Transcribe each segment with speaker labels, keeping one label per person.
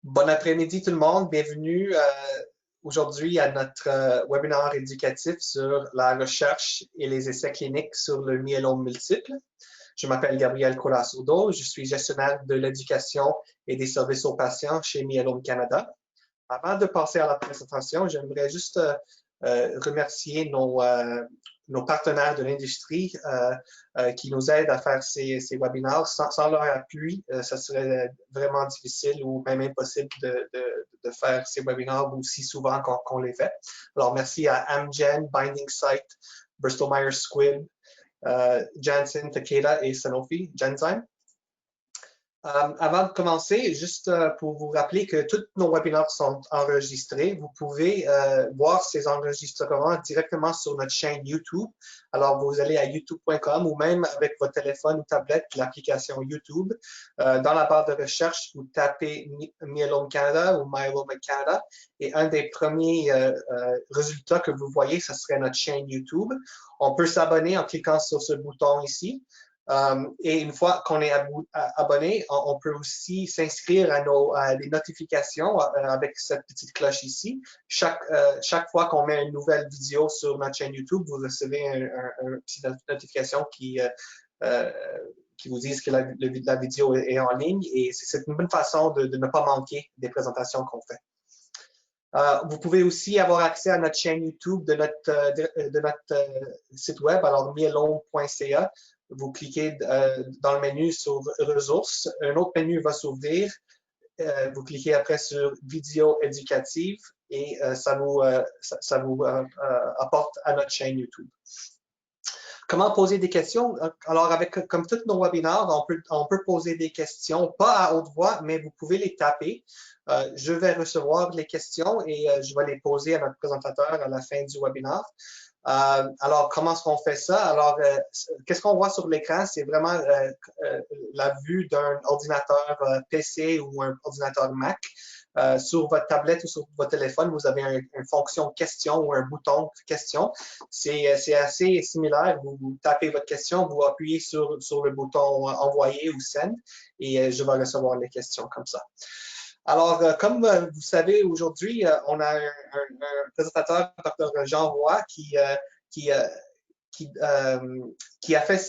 Speaker 1: Bon après-midi tout le monde, bienvenue aujourd'hui à notre webinaire éducatif sur la recherche et les essais cliniques sur le myélome multiple. Je m'appelle Gabriel Colassourdo, je suis gestionnaire de l'éducation et des services aux patients chez Myélome Canada. Avant de passer à la présentation, j'aimerais juste remercier nos partenaires de l'industrie qui nous aident à faire ces webinaires. Sans leur appui, ça serait vraiment difficile ou même impossible de faire ces webinaires aussi souvent qu'on les fait. Alors, merci à Amgen, Binding Site, Bristol Myers Squibb, Janssen, Takeda et Sanofi Genzyme. Avant de commencer, juste pour vous rappeler que tous nos webinaires sont enregistrés. Vous pouvez voir ces enregistrements directement sur notre chaîne YouTube. Alors, vous allez à youtube.com ou même avec votre téléphone ou tablette, l'application YouTube. Dans la barre de recherche, vous tapez Myélome Canada ou Myeloma Canada et un des premiers résultats que vous voyez, ce serait notre chaîne YouTube. On peut s'abonner en cliquant sur ce bouton ici. Et une fois qu'on est abonné, on peut aussi s'inscrire à des notifications avec cette petite cloche ici. Chaque fois qu'on met une nouvelle vidéo sur notre chaîne YouTube, vous recevez une petite notification qui vous disent que la vidéo est en ligne et c'est une bonne façon de ne pas manquer des présentations qu'on fait. Vous pouvez aussi avoir accès à notre chaîne YouTube de notre site web, alors myelome.ca. Vous cliquez dans le menu sur ressources. Un autre menu va s'ouvrir. Vous cliquez après sur vidéo éducative et ça vous apporte à notre chaîne YouTube. Comment poser des questions? Alors, comme tous nos webinaires, on peut poser des questions, pas à haute voix, mais vous pouvez les taper. Je vais recevoir les questions et je vais les poser à notre présentateur à la fin du webinaire. Alors, comment est-ce qu'on fait ça? Alors, qu'est-ce qu'on voit sur l'écran? C'est vraiment la vue d'un ordinateur PC ou un ordinateur Mac. Sur votre tablette ou sur votre téléphone, vous avez une fonction question ou un bouton question. C'est assez similaire. Vous tapez votre question, vous appuyez sur le bouton envoyer ou send et je vais recevoir les questions comme ça. Alors, comme vous savez, aujourd'hui, on a un présentateur, Dr. Jean Roy, qui a fait,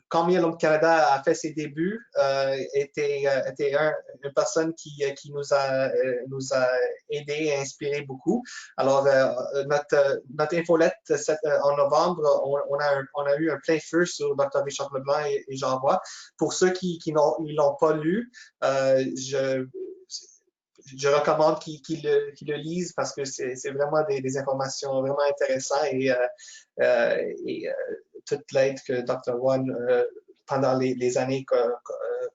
Speaker 1: quand Myélome Canada a fait ses débuts, était une personne qui nous a aidé et inspiré beaucoup. Alors, notre infolette en novembre, on a eu un plein feu sur Dr. Richard Leblanc et Jean Roy. Pour ceux qui ne l'ont pas lu, je recommande qu'ils le lisent parce que c'est vraiment des informations vraiment intéressantes et toute l'aide que Dr. One, pendant les années,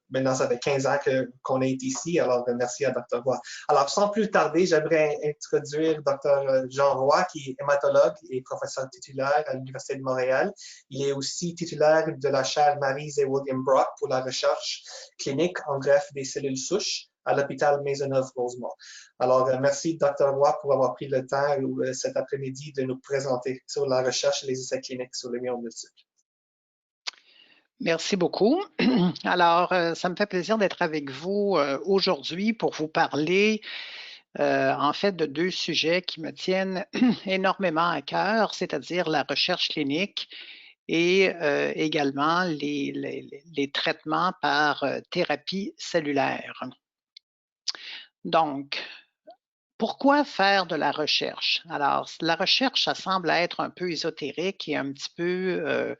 Speaker 1: maintenant ça fait 15 ans qu'on est ici, alors merci à Dr. Roy. Alors sans plus tarder, j'aimerais introduire Dr. Jean Roy, qui est hématologue et professeur titulaire à l'Université de Montréal. Il est aussi titulaire de la chaire Maryse et William Brock pour la recherche clinique en greffe des cellules souches à l'hôpital Maisonneuve-Rosemont. Alors, merci Dr. Roy pour avoir pris le temps cet après-midi de nous présenter sur la recherche et les essais cliniques sur le myélome multiple.
Speaker 2: Merci beaucoup. Alors, ça me fait plaisir d'être avec vous aujourd'hui pour vous parler en fait de deux sujets qui me tiennent énormément à cœur, c'est-à-dire la recherche clinique et également les traitements par thérapie cellulaire. Donc, pourquoi faire de la recherche? Alors, la recherche, ça semble être un peu ésotérique et un petit peu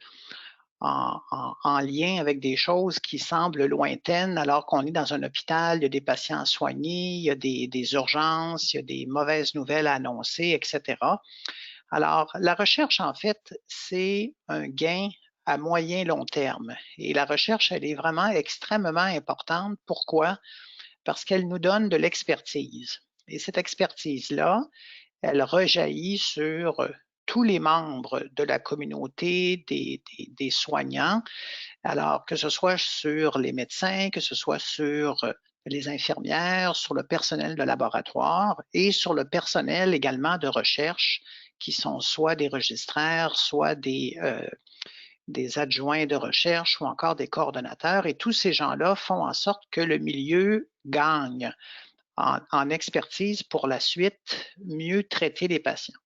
Speaker 2: en lien avec des choses qui semblent lointaines alors qu'on est dans un hôpital, il y a des patients à soigner, il y a des urgences, il y a des mauvaises nouvelles à annoncer, etc. Alors, la recherche, en fait, c'est un gain à moyen long terme. Et la recherche, elle est vraiment extrêmement importante. Pourquoi? Parce qu'elle nous donne de l'expertise. Et cette expertise-là, elle rejaillit sur tous les membres de la communauté des soignants, alors que ce soit sur les médecins, que ce soit sur les infirmières, sur le personnel de laboratoire et sur le personnel également de recherche, qui sont soit des registraires, soit des adjoints de recherche ou encore des coordonnateurs. Et tous ces gens-là font en sorte que le milieu gagne en expertise pour la suite mieux traiter les patients.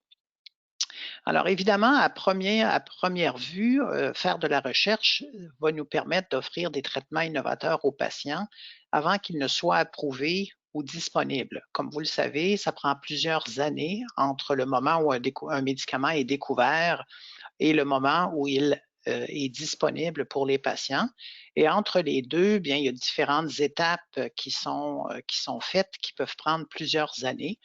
Speaker 2: Alors évidemment, à première vue, faire de la recherche va nous permettre d'offrir des traitements innovateurs aux patients avant qu'ils ne soient approuvés ou disponibles. Comme vous le savez, ça prend plusieurs années entre le moment où un médicament est découvert et le moment où il est disponible pour les patients. Et entre les deux, bien, il y a différentes étapes qui sont faites, qui peuvent prendre plusieurs années.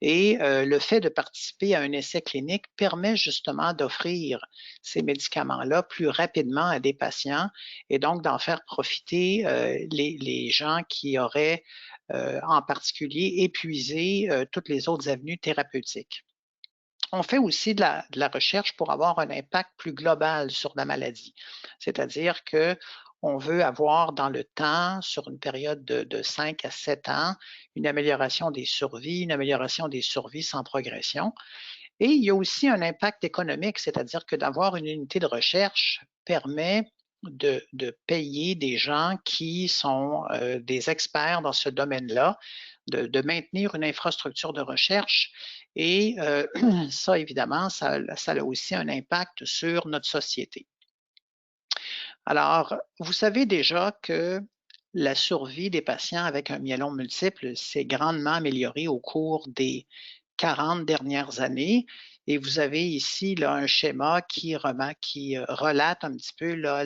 Speaker 2: Et le fait de participer à un essai clinique permet justement d'offrir ces médicaments-là plus rapidement à des patients et donc d'en faire profiter les gens qui auraient en particulier épuisé toutes les autres avenues thérapeutiques. On fait aussi de la recherche pour avoir un impact plus global sur la maladie, c'est-à-dire que on veut avoir dans le temps, sur une période de 5 à 7 ans, une amélioration des survies sans progression. Et il y a aussi un impact économique, c'est-à-dire que d'avoir une unité de recherche permet de payer des gens qui sont des experts dans ce domaine-là, de maintenir une infrastructure de recherche. Et ça, évidemment, ça a aussi un impact sur notre société. Alors, vous savez déjà que la survie des patients avec un myélome multiple s'est grandement améliorée au cours des 40 dernières années. Et vous avez ici là, un schéma qui relate un petit peu là,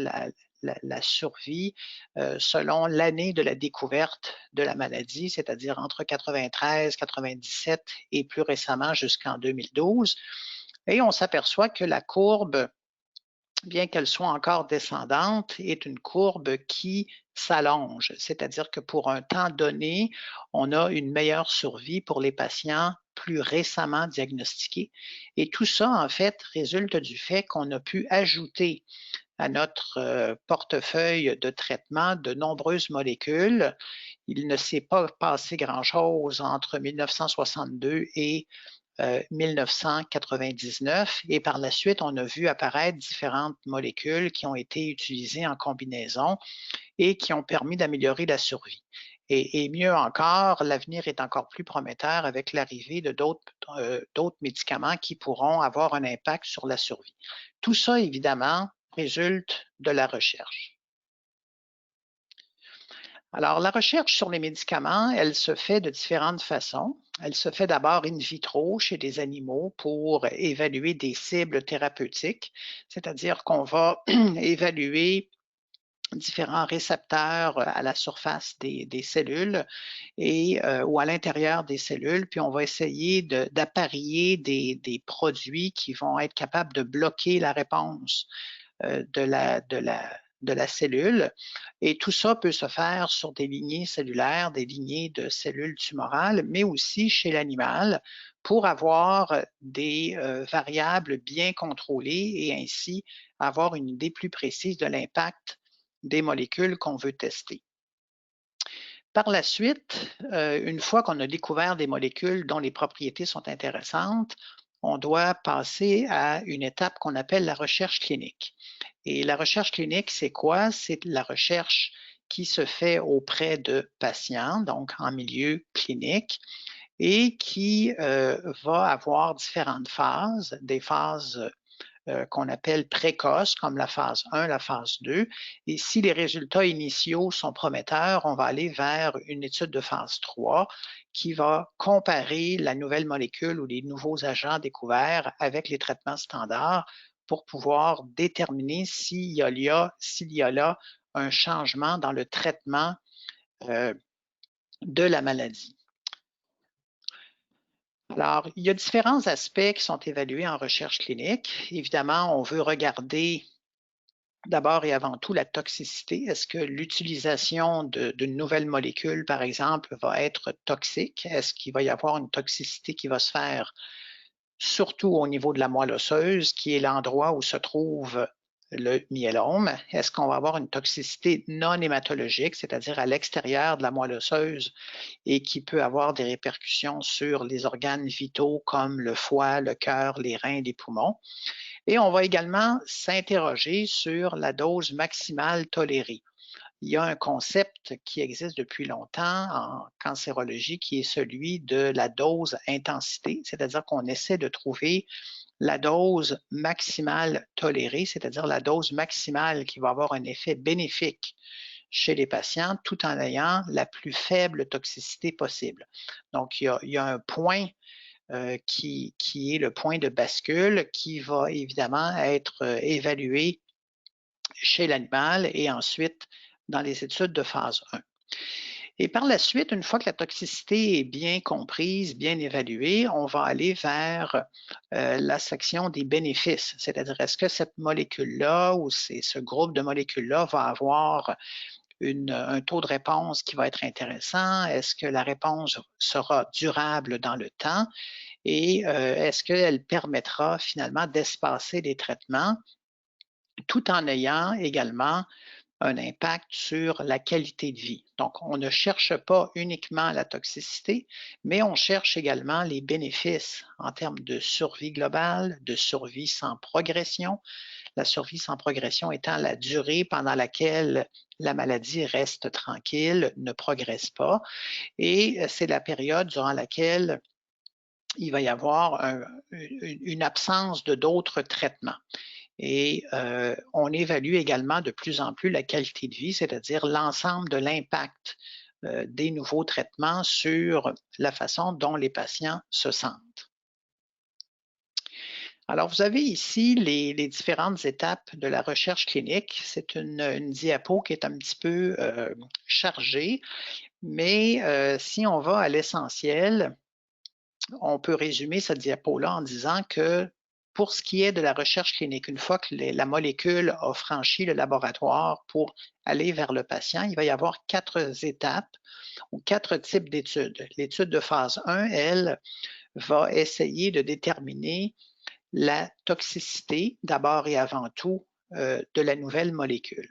Speaker 2: la survie selon l'année de la découverte de la maladie, c'est-à-dire entre 93, 97 et plus récemment jusqu'en 2012. Et on s'aperçoit que la courbe, bien qu'elle soit encore descendante, est une courbe qui s'allonge, c'est-à-dire que pour un temps donné, on a une meilleure survie pour les patients plus récemment diagnostiqués. Et tout ça, en fait, résulte du fait qu'on a pu ajouter à notre portefeuille de traitement de nombreuses molécules. Il ne s'est pas passé grand-chose entre 1962 et 1999 et par la suite, on a vu apparaître différentes molécules qui ont été utilisées en combinaison et qui ont permis d'améliorer la survie. Et mieux encore, l'avenir est encore plus prometteur avec l'arrivée de d'autres médicaments qui pourront avoir un impact sur la survie. Tout ça, évidemment, résulte de la recherche. Alors, la recherche sur les médicaments, elle se fait de différentes façons. Elle se fait d'abord in vitro chez des animaux pour évaluer des cibles thérapeutiques, c'est-à-dire qu'on va évaluer différents récepteurs à la surface des cellules et, ou à l'intérieur des cellules, puis on va essayer d'apparier des produits qui vont être capables de bloquer la réponse de la cellule. Et tout ça peut se faire sur des lignées cellulaires, des lignées de cellules tumorales, mais aussi chez l'animal pour avoir des variables bien contrôlées et ainsi avoir une idée plus précise de l'impact des molécules qu'on veut tester. Par la suite, une fois qu'on a découvert des molécules dont les propriétés sont intéressantes, on doit passer à une étape qu'on appelle la recherche clinique. Et la recherche clinique, c'est quoi? C'est la recherche qui se fait auprès de patients, donc en milieu clinique, et qui va avoir différentes phases, des phases qu'on appelle précoces, comme la phase 1, la phase 2. Et si les résultats initiaux sont prometteurs, on va aller vers une étude de phase 3 qui va comparer la nouvelle molécule ou les nouveaux agents découverts avec les traitements standards pour pouvoir déterminer s'il y a là un changement dans le traitement de la maladie. Alors, il y a différents aspects qui sont évalués en recherche clinique. Évidemment, on veut regarder d'abord et avant tout la toxicité. Est-ce que l'utilisation d'une nouvelle molécule, par exemple, va être toxique? Est-ce qu'il va y avoir une toxicité qui va se faire surtout au niveau de la moelle osseuse, qui est l'endroit où se trouve le myélome? Est-ce qu'on va avoir une toxicité non hématologique, c'est-à-dire à l'extérieur de la moelle osseuse et qui peut avoir des répercussions sur les organes vitaux comme le foie, le cœur, les reins, les poumons? Et on va également s'interroger sur la dose maximale tolérée. il y a un concept qui existe depuis longtemps en cancérologie qui est celui de la dose intensité, c'est-à-dire qu'on essaie de trouver la dose maximale tolérée, c'est-à-dire la dose maximale qui va avoir un effet bénéfique chez les patients tout en ayant la plus faible toxicité possible. Donc, il y a un point qui est le point de bascule qui va évidemment être évalué chez l'animal et ensuite dans les études de phase 1. Et par la suite, une fois que la toxicité est bien comprise, bien évaluée, on va aller vers la section des bénéfices, c'est-à-dire est-ce que cette molécule-là ou ce groupe de molécules-là va avoir un taux de réponse qui va être intéressant? Est-ce que la réponse sera durable dans le temps? Et est-ce qu'elle permettra finalement d'espacer les traitements tout en ayant également un impact sur la qualité de vie. Donc, on ne cherche pas uniquement la toxicité, mais on cherche également les bénéfices en termes de survie globale, de survie sans progression. La survie sans progression étant la durée pendant laquelle la maladie reste tranquille, ne progresse pas. Et c'est la période durant laquelle il va y avoir une absence de d'autres traitements. Et on évalue également de plus en plus la qualité de vie, c'est-à-dire l'ensemble de l'impact des nouveaux traitements sur la façon dont les patients se sentent. Alors, vous avez ici les différentes étapes de la recherche clinique. C'est une diapo qui est un petit peu chargée, mais si on va à l'essentiel, on peut résumer cette diapo-là en disant que pour ce qui est de la recherche clinique, une fois que la molécule a franchi le laboratoire pour aller vers le patient, il va y avoir 4 étapes ou 4 types d'études. L'étude de phase 1, elle, va essayer de déterminer la toxicité, d'abord et avant tout, de la nouvelle molécule.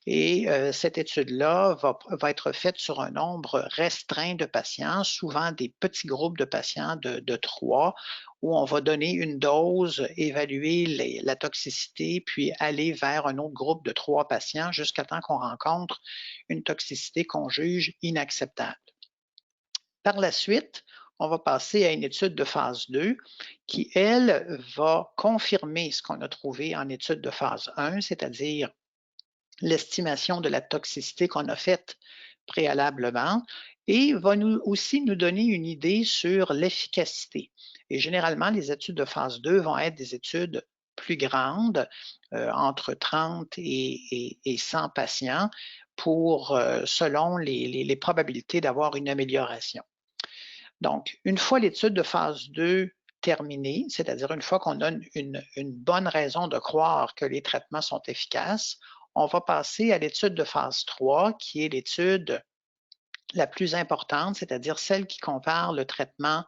Speaker 2: Et cette étude-là va être faite sur un nombre restreint de patients, souvent des petits groupes de patients de 3, où on va donner une dose, évaluer la toxicité, puis aller vers un autre groupe de 3 patients jusqu'à temps qu'on rencontre une toxicité qu'on juge inacceptable. Par la suite, on va passer à une étude de phase 2 qui, elle, va confirmer ce qu'on a trouvé en étude de phase 1, c'est-à-dire l'estimation de la toxicité qu'on a faite préalablement et va aussi nous donner une idée sur l'efficacité. Et généralement, les études de phase 2 vont être des études plus grandes, entre 30 et 100 patients, selon les probabilités d'avoir une amélioration. Donc, une fois l'étude de phase 2 terminée, c'est-à-dire une fois qu'on a une bonne raison de croire que les traitements sont efficaces, on va passer à l'étude de phase 3, qui est l'étude la plus importante, c'est-à-dire celle qui compare le traitement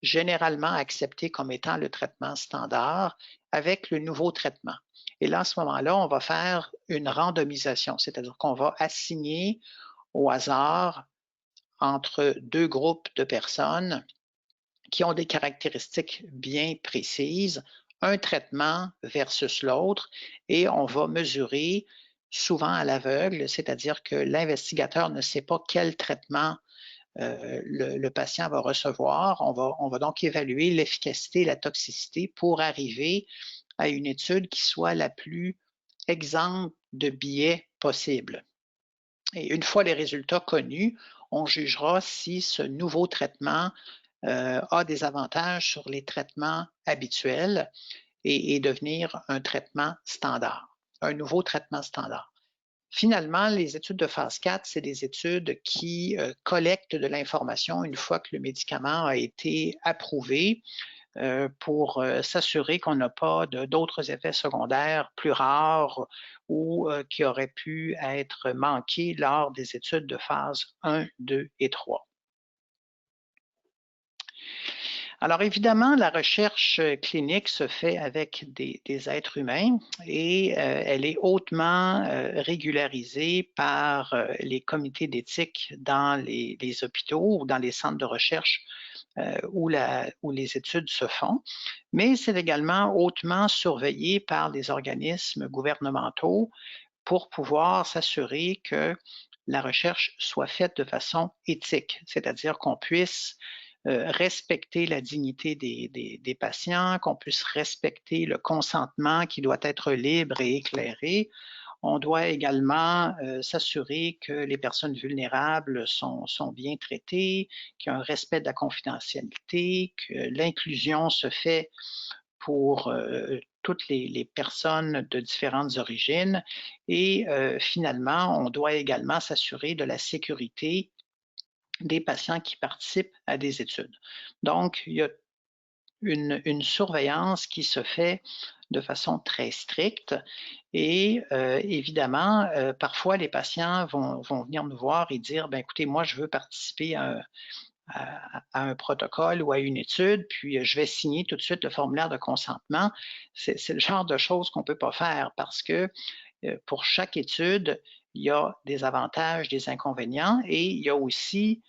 Speaker 2: généralement accepté comme étant le traitement standard avec le nouveau traitement. Et là, à ce moment-là, on va faire une randomisation, c'est-à-dire qu'on va assigner au hasard entre 2 groupes de personnes qui ont des caractéristiques bien précises, un traitement versus l'autre, et on va mesurer souvent à l'aveugle, c'est-à-dire que l'investigateur ne sait pas quel traitement le patient va recevoir. On va donc évaluer l'efficacité et la toxicité pour arriver à une étude qui soit la plus exempte de biais possible. Et une fois les résultats connus, on jugera si ce nouveau traitement a des avantages sur les traitements habituels et devenir un traitement standard, un nouveau traitement standard. Finalement, les études de phase 4, c'est des études qui collectent de l'information une fois que le médicament a été approuvé pour s'assurer qu'on n'a pas d'autres effets secondaires plus rares ou qui auraient pu être manqués lors des études de phase 1, 2 et 3. Alors évidemment, la recherche clinique se fait avec des êtres humains et elle est hautement régularisée par les comités d'éthique dans les hôpitaux ou dans les centres de recherche où les études se font, mais c'est également hautement surveillé par les organismes gouvernementaux pour pouvoir s'assurer que la recherche soit faite de façon éthique, c'est-à-dire qu'on puisse respecter la dignité des patients, qu'on puisse respecter le consentement qui doit être libre et éclairé. On doit également s'assurer que les personnes vulnérables sont bien traitées, qu'il y a un respect de la confidentialité, que l'inclusion se fait pour toutes les personnes de différentes origines. Et finalement, on doit également s'assurer de la sécurité des patients qui participent à des études. Donc, il y a une surveillance qui se fait de façon très stricte et évidemment, parfois les patients vont venir nous voir et dire, ben écoutez, moi je veux participer à un protocole ou à une étude, puis je vais signer tout de suite le formulaire de consentement. C'est le genre de choses qu'on ne peut pas faire parce que pour chaque étude, il y a des avantages, des inconvénients et il y a aussi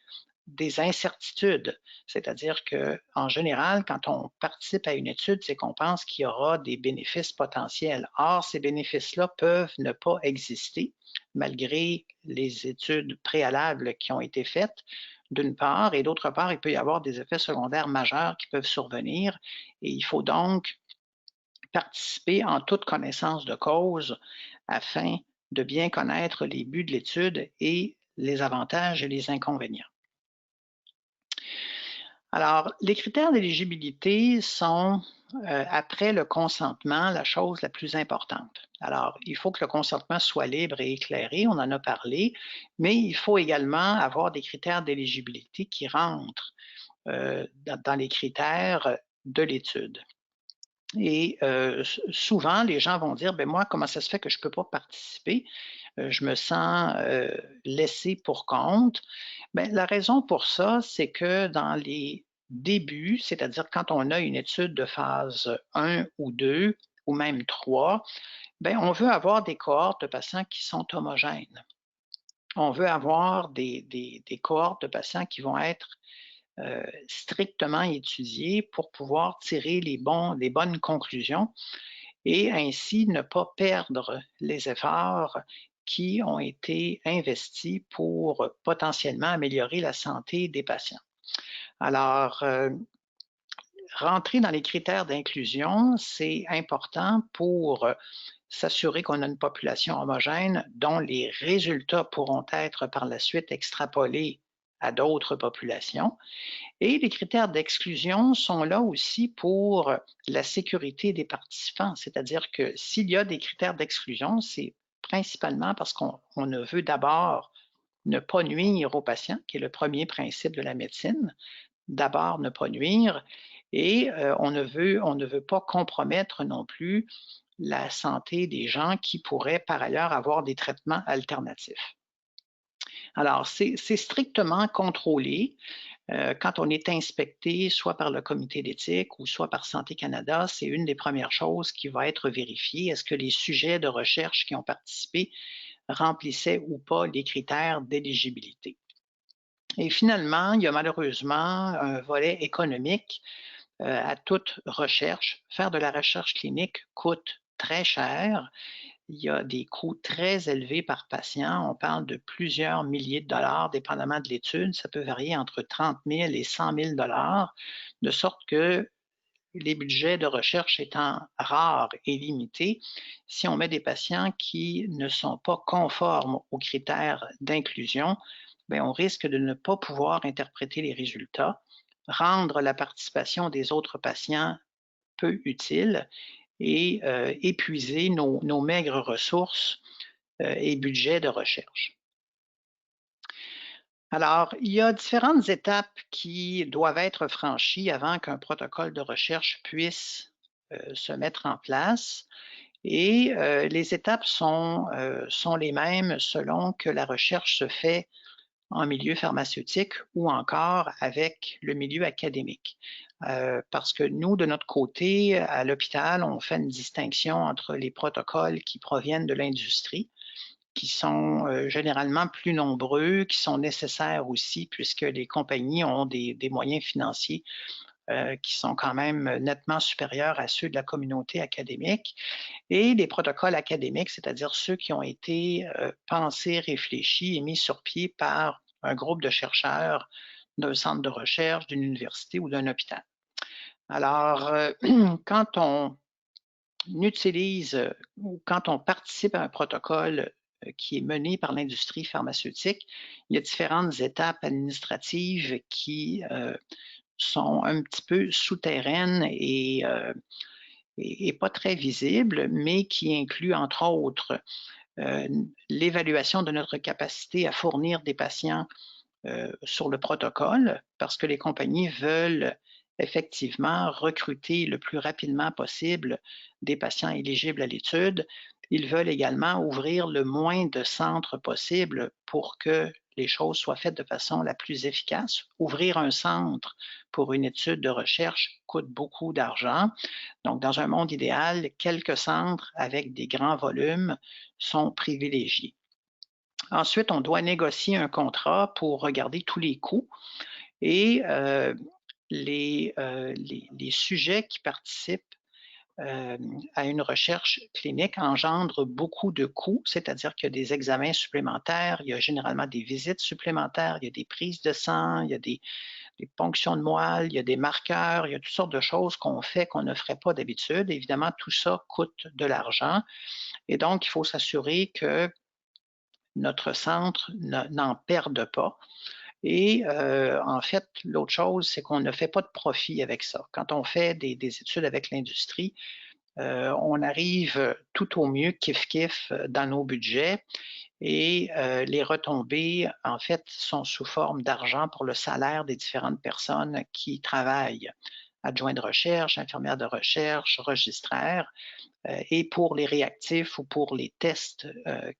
Speaker 2: des incertitudes. C'est-à-dire qu'en général, quand on participe à une étude, c'est qu'on pense qu'il y aura des bénéfices potentiels. Or, ces bénéfices-là peuvent ne pas exister malgré les études préalables qui ont été faites, d'une part, et d'autre part, il peut y avoir des effets secondaires majeurs qui peuvent survenir et il faut donc participer en toute connaissance de cause afin de bien connaître les buts de l'étude et les avantages et les inconvénients. Alors, les critères d'éligibilité sont, après le consentement, la chose la plus importante. Alors, il faut que le consentement soit libre et éclairé, on en a parlé, mais il faut également avoir des critères d'éligibilité qui rentrent dans les critères de l'étude. Et souvent, les gens vont dire, ben moi, comment ça se fait que je ne peux pas participer? Je me sens laissé pour compte. Bien, la raison pour ça, c'est que dans les débuts, c'est-à-dire quand on a une étude de phase 1 ou 2 ou même 3, bien, on veut avoir des cohortes de patients qui sont homogènes. On veut avoir des cohortes de patients qui vont être strictement étudiées pour pouvoir tirer les bonnes conclusions et ainsi ne pas perdre les efforts qui ont été investis pour potentiellement améliorer la santé des patients. Alors, rentrer dans les critères d'inclusion, c'est important pour s'assurer qu'on a une population homogène dont les résultats pourront être par la suite extrapolés à d'autres populations. Et les critères d'exclusion sont là aussi pour la sécurité des participants, c'est-à-dire que s'il y a des critères d'exclusion, c'est principalement parce qu'on veut d'abord ne pas nuire aux patients, qui est le premier principe de la médecine, d'abord ne pas nuire, et on ne veut pas compromettre non plus la santé des gens qui pourraient par ailleurs avoir des traitements alternatifs. Alors, c'est strictement contrôlé. Quand on est inspecté, soit par le comité d'éthique ou soit par Santé Canada, c'est une des premières choses qui va être vérifiée. Est-ce que les sujets de recherche qui ont participé remplissaient ou pas les critères d'éligibilité? Et finalement, il y a malheureusement un volet économique à toute recherche. Faire de la recherche clinique coûte très cher. Il y a des coûts très élevés par patient. On parle de plusieurs milliers de dollars, dépendamment de l'étude. Ça peut varier entre 30 000 et 100 000 dollars, de sorte que les budgets de recherche étant rares et limités, si on met des patients qui ne sont pas conformes aux critères d'inclusion, bien, on risque de ne pas pouvoir interpréter les résultats, rendre la participation des autres patients peu utile et épuiser nos maigres ressources et budgets de recherche. Alors, il y a différentes étapes qui doivent être franchies avant qu'un protocole de recherche puisse se mettre en place. Et les étapes sont les mêmes selon que la recherche se fait en milieu pharmaceutique ou encore avec le milieu académique. Parce que nous, de notre côté, à l'hôpital, on fait une distinction entre les protocoles qui proviennent de l'industrie, qui sont généralement plus nombreux, qui sont nécessaires aussi puisque les compagnies ont des moyens financiers qui sont quand même nettement supérieurs à ceux de la communauté académique, et les protocoles académiques, c'est-à-dire ceux qui ont été pensés, réfléchis et mis sur pied par un groupe de chercheurs d'un centre de recherche, d'une université ou d'un hôpital. Alors, quand on utilise ou quand on participe à un protocole qui est mené par l'industrie pharmaceutique, il y a différentes étapes administratives qui sont un petit peu souterraines et pas très visibles, mais qui incluent entre autres l'évaluation de notre capacité à fournir des patients sur le protocole, parce que les compagnies veulent effectivement recruter le plus rapidement possible des patients éligibles à l'étude. Ils veulent également ouvrir le moins de centres possible pour que les choses soient faites de façon la plus efficace. Ouvrir un centre pour une étude de recherche coûte beaucoup d'argent. Donc, dans un monde idéal, quelques centres avec des grands volumes sont privilégiés. Ensuite, on doit négocier un contrat pour regarder tous les coûts et les sujets qui participent à une recherche clinique engendrent beaucoup de coûts, c'est-à-dire qu'il y a des examens supplémentaires, il y a généralement des visites supplémentaires, il y a des prises de sang, il y a des ponctions de moelle, il y a des marqueurs, il y a toutes sortes de choses qu'on fait qu'on ne ferait pas d'habitude. Évidemment, tout ça coûte de l'argent et donc il faut s'assurer que notre centre n'en perde pas. Et en fait, l'autre chose, c'est qu'on ne fait pas de profit avec ça. Quand on fait des études avec l'industrie, on arrive tout au mieux kiff-kiff dans nos budgets et les retombées, en fait, sont sous forme d'argent pour le salaire des différentes personnes qui travaillent, adjoints de recherche, infirmières de recherche, registraires, et pour les réactifs ou pour les tests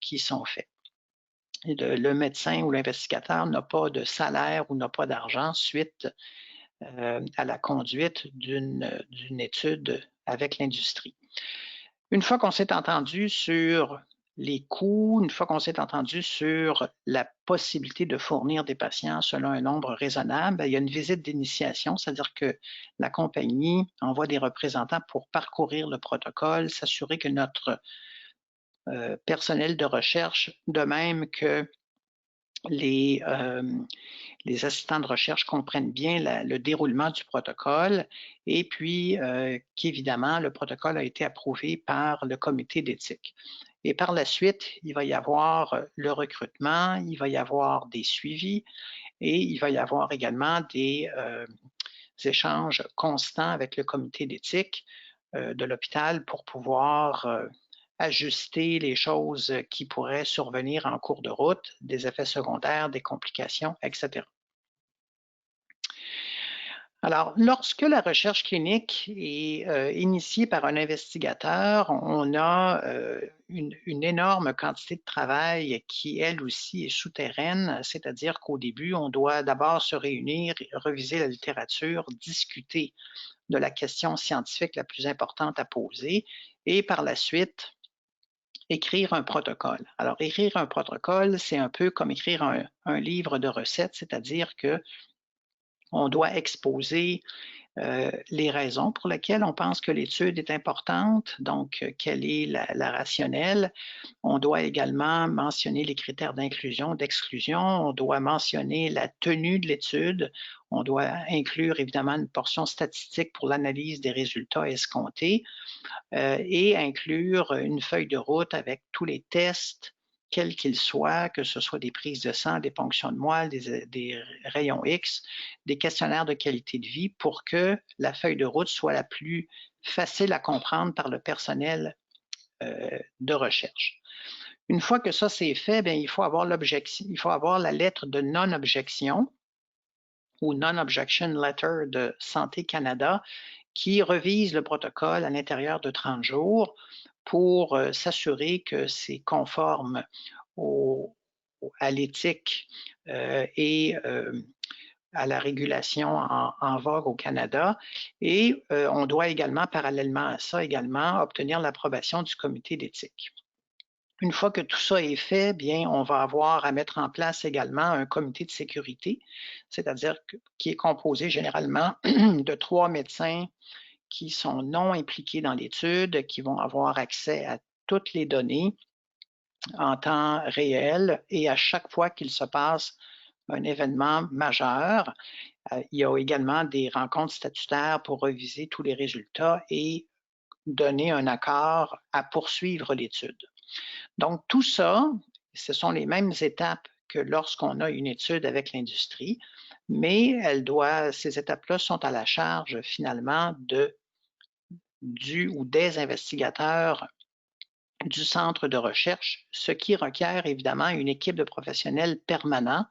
Speaker 2: qui sont faits. Le médecin ou l'investigateur n'a pas de salaire ou n'a pas d'argent suite à la conduite d'une étude avec l'industrie. Une fois qu'on s'est entendu sur les coûts, une fois qu'on s'est entendu sur la possibilité de fournir des patients selon un nombre raisonnable, il y a une visite d'initiation, c'est-à-dire que la compagnie envoie des représentants pour parcourir le protocole, s'assurer que notre personnel de recherche, de même que les assistants de recherche comprennent bien le déroulement du protocole et puis qu'évidemment, le protocole a été approuvé par le comité d'éthique. Et par la suite, il va y avoir le recrutement, il va y avoir des suivis et il va y avoir également des échanges constants avec le comité d'éthique de l'hôpital pour pouvoir ajuster les choses qui pourraient survenir en cours de route, des effets secondaires, des complications, etc. Alors, lorsque la recherche clinique est initiée par un investigateur, on a une énorme quantité de travail qui, elle aussi, est souterraine, c'est-à-dire qu'au début, on doit d'abord se réunir, reviser la littérature, discuter de la question scientifique la plus importante à poser, et par la suite, écrire un protocole. Alors, écrire un protocole, c'est un peu comme écrire un livre de recettes, c'est-à-dire que on doit exposer les raisons pour lesquelles on pense que l'étude est importante, donc quelle est la rationnelle. On doit également mentionner les critères d'inclusion, d'exclusion. On doit mentionner la tenue de l'étude. On doit inclure évidemment une portion statistique pour l'analyse des résultats escomptés et inclure une feuille de route avec tous les tests, quels qu'ils soient, que ce soit des prises de sang, des ponctions de moelle, des rayons X, des questionnaires de qualité de vie pour que la feuille de route soit la plus facile à comprendre par le personnel de recherche. Une fois que ça c'est fait, bien, il faut avoir la lettre de non-objection ou Non-Objection Letter de Santé Canada qui revise le protocole à l'intérieur de 30 jours pour s'assurer que c'est conforme à l'éthique et à la régulation en vogue au Canada. Et on doit également, parallèlement à ça, également obtenir l'approbation du comité d'éthique. Une fois que tout ça est fait, bien, on va avoir à mettre en place également un comité de sécurité, c'est-à-dire qui est composé généralement de 3 médecins qui sont non impliqués dans l'étude, qui vont avoir accès à toutes les données en temps réel et à chaque fois qu'il se passe un événement majeur, il y a également des rencontres statutaires pour reviser tous les résultats et donner un accord à poursuivre l'étude. Donc, tout ça, ce sont les mêmes étapes que lorsqu'on a une étude avec l'industrie, mais ces étapes-là sont à la charge finalement du ou des investigateurs du centre de recherche, ce qui requiert évidemment une équipe de professionnels permanents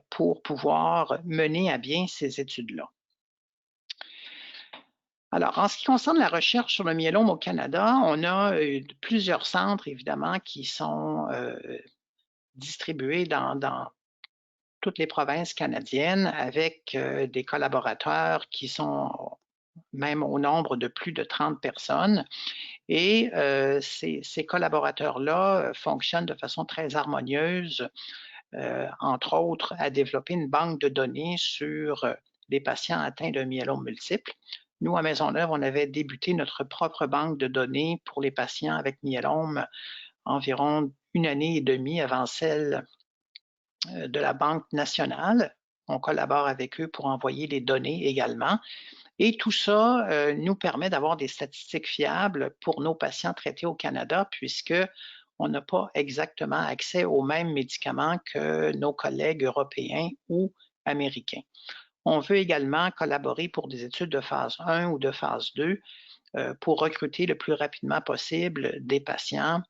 Speaker 2: pour pouvoir mener à bien ces études-là. Alors, en ce qui concerne la recherche sur le myélome au Canada, on a plusieurs centres, évidemment, qui sont distribués dans toutes les provinces canadiennes avec des collaborateurs qui sont même au nombre de plus de 30 personnes. Et ces collaborateurs-là fonctionnent de façon très harmonieuse, entre autres à développer une banque de données sur les patients atteints de myélome multiple. Nous, à Maisonneuve, on avait débuté notre propre banque de données pour les patients avec myélome environ 1 année et demie avant celle de la Banque nationale. On collabore avec eux pour envoyer les données également. Et tout ça nous permet d'avoir des statistiques fiables pour nos patients traités au Canada, puisque on n'a pas exactement accès aux mêmes médicaments que nos collègues européens ou américains. On veut également collaborer pour des études de phase 1 ou de phase 2 pour recruter le plus rapidement possible des patients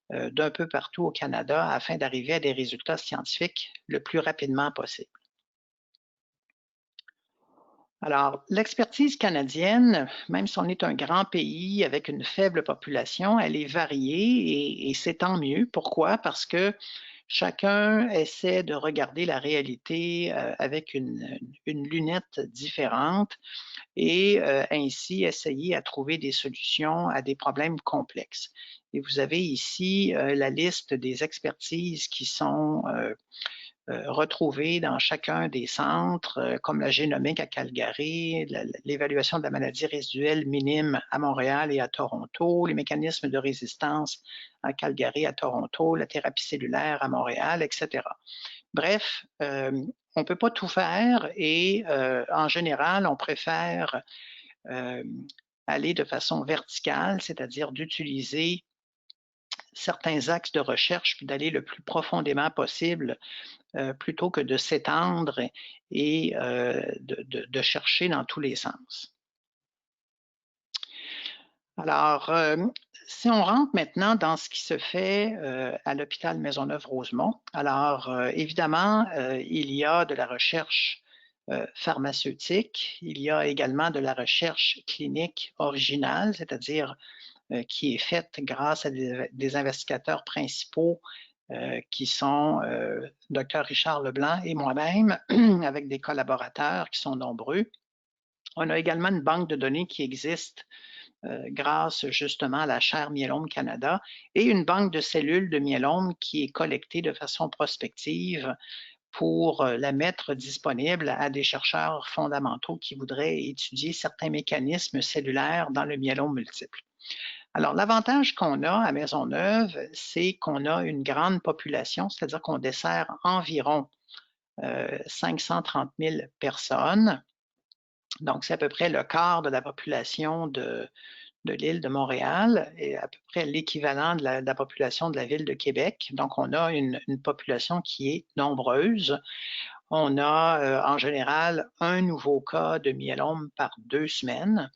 Speaker 2: d'un peu partout au Canada afin d'arriver à des résultats scientifiques le plus rapidement possible. Alors, l'expertise canadienne, même si on est un grand pays avec une faible population, elle est variée et c'est tant mieux. Pourquoi? Parce que chacun essaie de regarder la réalité avec une lunette différente et ainsi essayer à trouver des solutions à des problèmes complexes. Et vous avez ici la liste des expertises qui sont retrouvées dans chacun des centres, comme la génomique à Calgary, l'évaluation de la maladie résiduelle minime à Montréal et à Toronto, les mécanismes de résistance à Calgary, à Toronto, la thérapie cellulaire à Montréal, etc. Bref, on ne peut pas tout faire et en général, on préfère aller de façon verticale, c'est-à-dire d'utiliser certains axes de recherche puis d'aller le plus profondément possible plutôt que de s'étendre et de chercher dans tous les sens. Alors, si on rentre maintenant dans ce qui se fait à l'hôpital Maisonneuve-Rosemont, alors évidemment, il y a de la recherche pharmaceutique, il y a également de la recherche clinique originale, c'est-à-dire qui est faite grâce à des investigateurs principaux qui sont Dr Richard Leblanc et moi-même, avec des collaborateurs qui sont nombreux. On a également une banque de données qui existe grâce justement à la chaire Myélome Canada et une banque de cellules de myélome qui est collectée de façon prospective pour la mettre disponible à des chercheurs fondamentaux qui voudraient étudier certains mécanismes cellulaires dans le myélome multiple. Alors, l'avantage qu'on a à Maisonneuve, c'est qu'on a une grande population, c'est-à-dire qu'on dessert environ 530 000 personnes. Donc, c'est à peu près le quart de la population de l'île de Montréal et à peu près l'équivalent de la population de la ville de Québec. Donc, on a une population qui est nombreuse. On a en général un nouveau cas de myélome par 2 semaines.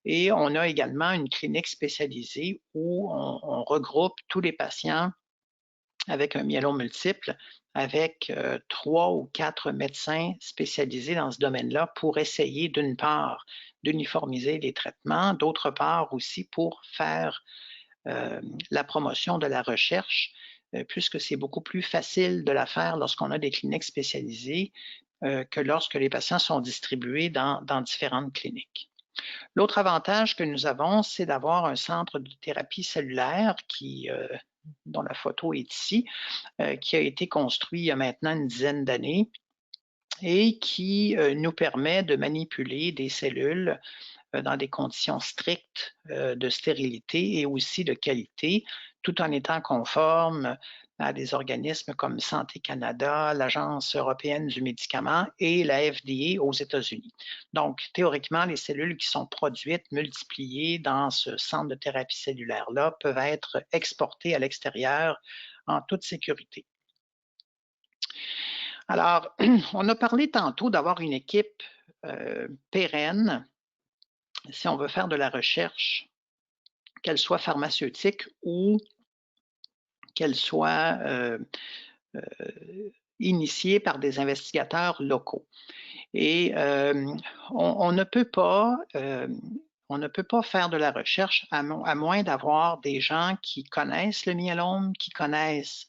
Speaker 2: Et on a également une clinique spécialisée où on regroupe tous les patients avec un myélome multiple avec 3 ou 4 médecins spécialisés dans ce domaine-là pour essayer d'une part d'uniformiser les traitements, d'autre part aussi pour faire la promotion de la recherche, puisque c'est beaucoup plus facile de la faire lorsqu'on a des cliniques spécialisées que lorsque les patients sont distribués dans différentes cliniques. L'autre avantage que nous avons, c'est d'avoir un centre de thérapie cellulaire qui dont la photo est ici, qui a été construit il y a maintenant une dizaine d'années et qui nous permet de manipuler des cellules dans des conditions strictes de stérilité et aussi de qualité, tout en étant conforme à des organismes comme Santé Canada, l'Agence européenne du médicament et la FDA aux États-Unis. Donc, théoriquement, les cellules qui sont produites, multipliées dans ce centre de thérapie cellulaire-là peuvent être exportées à l'extérieur en toute sécurité. Alors, on a parlé tantôt d'avoir une équipe pérenne si on veut faire de la recherche, qu'elle soit pharmaceutique ou qu'elle soit initiée par des investigateurs locaux. Et on ne peut pas faire de la recherche à moins d'avoir des gens qui connaissent le myélome, qui connaissent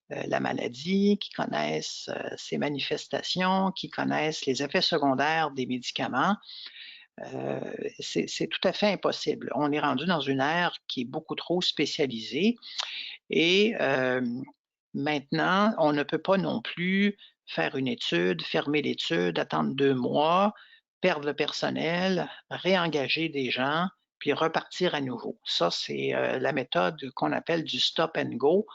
Speaker 2: la maladie, qui connaissent ses manifestations, qui connaissent les effets secondaires des médicaments. C'est tout à fait impossible. On est rendu dans une ère qui est beaucoup trop spécialisée et maintenant, on ne peut pas non plus faire une étude, fermer l'étude, attendre 2 mois, perdre le personnel, réengager des gens, puis repartir à nouveau. Ça, c'est la méthode qu'on appelle du stop and go.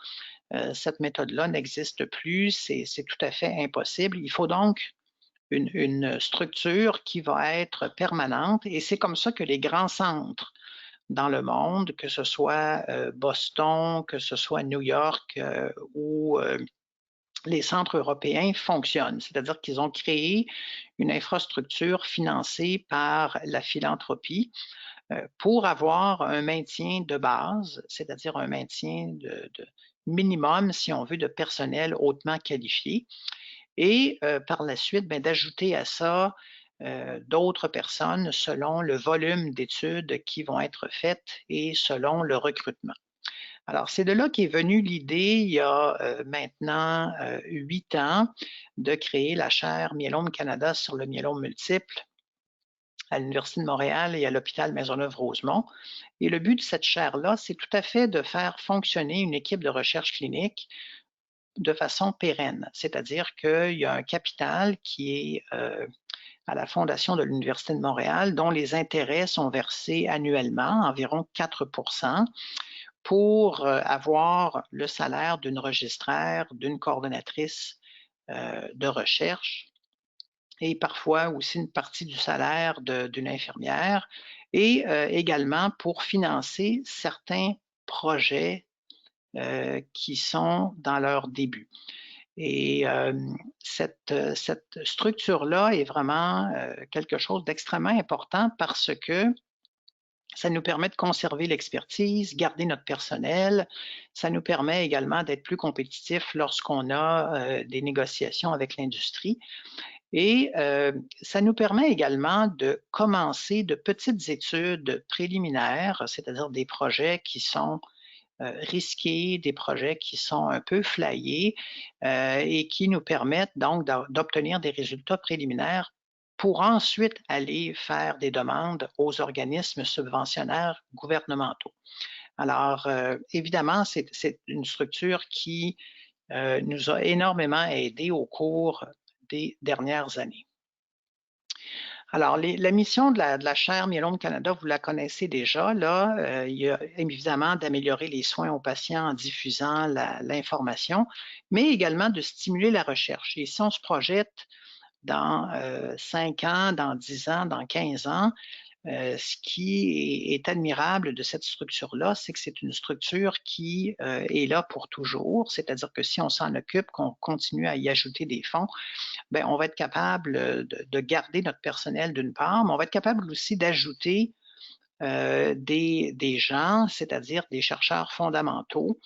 Speaker 2: Cette méthode-là n'existe plus, c'est tout à fait impossible. Il faut donc une structure qui va être permanente et c'est comme ça que les grands centres dans le monde, que ce soit Boston, que ce soit New York ou les centres européens fonctionnent. C'est-à-dire qu'ils ont créé une infrastructure financée par la philanthropie pour avoir un maintien de base, c'est-à-dire un maintien de minimum, si on veut, de personnel hautement qualifié. Et par la suite, d'ajouter à ça d'autres personnes selon le volume d'études qui vont être faites et selon le recrutement. Alors, c'est de là qu'est venue l'idée, il y a maintenant 8 ans, de créer la chaire Myélome Canada sur le myélome multiple à l'Université de Montréal et à l'hôpital Maisonneuve-Rosemont. Et le but de cette chaire-là, c'est tout à fait de faire fonctionner une équipe de recherche clinique de façon pérenne, c'est-à-dire qu'il y a un capital qui est à la Fondation de l'Université de Montréal, dont les intérêts sont versés annuellement, environ 4 pour avoir le salaire d'une registraire, d'une coordonnatrice de recherche et parfois aussi une partie du salaire d'une infirmière et également pour financer certains projets qui sont dans leur début. Et cette structure-là est vraiment quelque chose d'extrêmement important parce que ça nous permet de conserver l'expertise, garder notre personnel. Ça nous permet également d'être plus compétitifs lorsqu'on a des négociations avec l'industrie. Et ça nous permet également de commencer de petites études préliminaires, c'est-à-dire des projets qui sont risqués, des projets qui sont un peu flyés et qui nous permettent donc d'obtenir des résultats préliminaires pour ensuite aller faire des demandes aux organismes subventionnaires gouvernementaux. Alors, évidemment, c'est une structure qui nous a énormément aidés au cours des dernières années. Alors, la mission de la chaire Myélome Canada, vous la connaissez déjà. Là, il y a évidemment d'améliorer les soins aux patients en diffusant l'information, mais également de stimuler la recherche. Et si on se projette dans 5 ans, dans 10 ans, dans 15 ans, ce qui est admirable de cette structure-là, c'est que c'est une structure qui est là pour toujours, c'est-à-dire que si on s'en occupe, qu'on continue à y ajouter des fonds, on va être capable de garder notre personnel d'une part, mais on va être capable aussi d'ajouter des gens, c'est-à-dire des chercheurs fondamentaux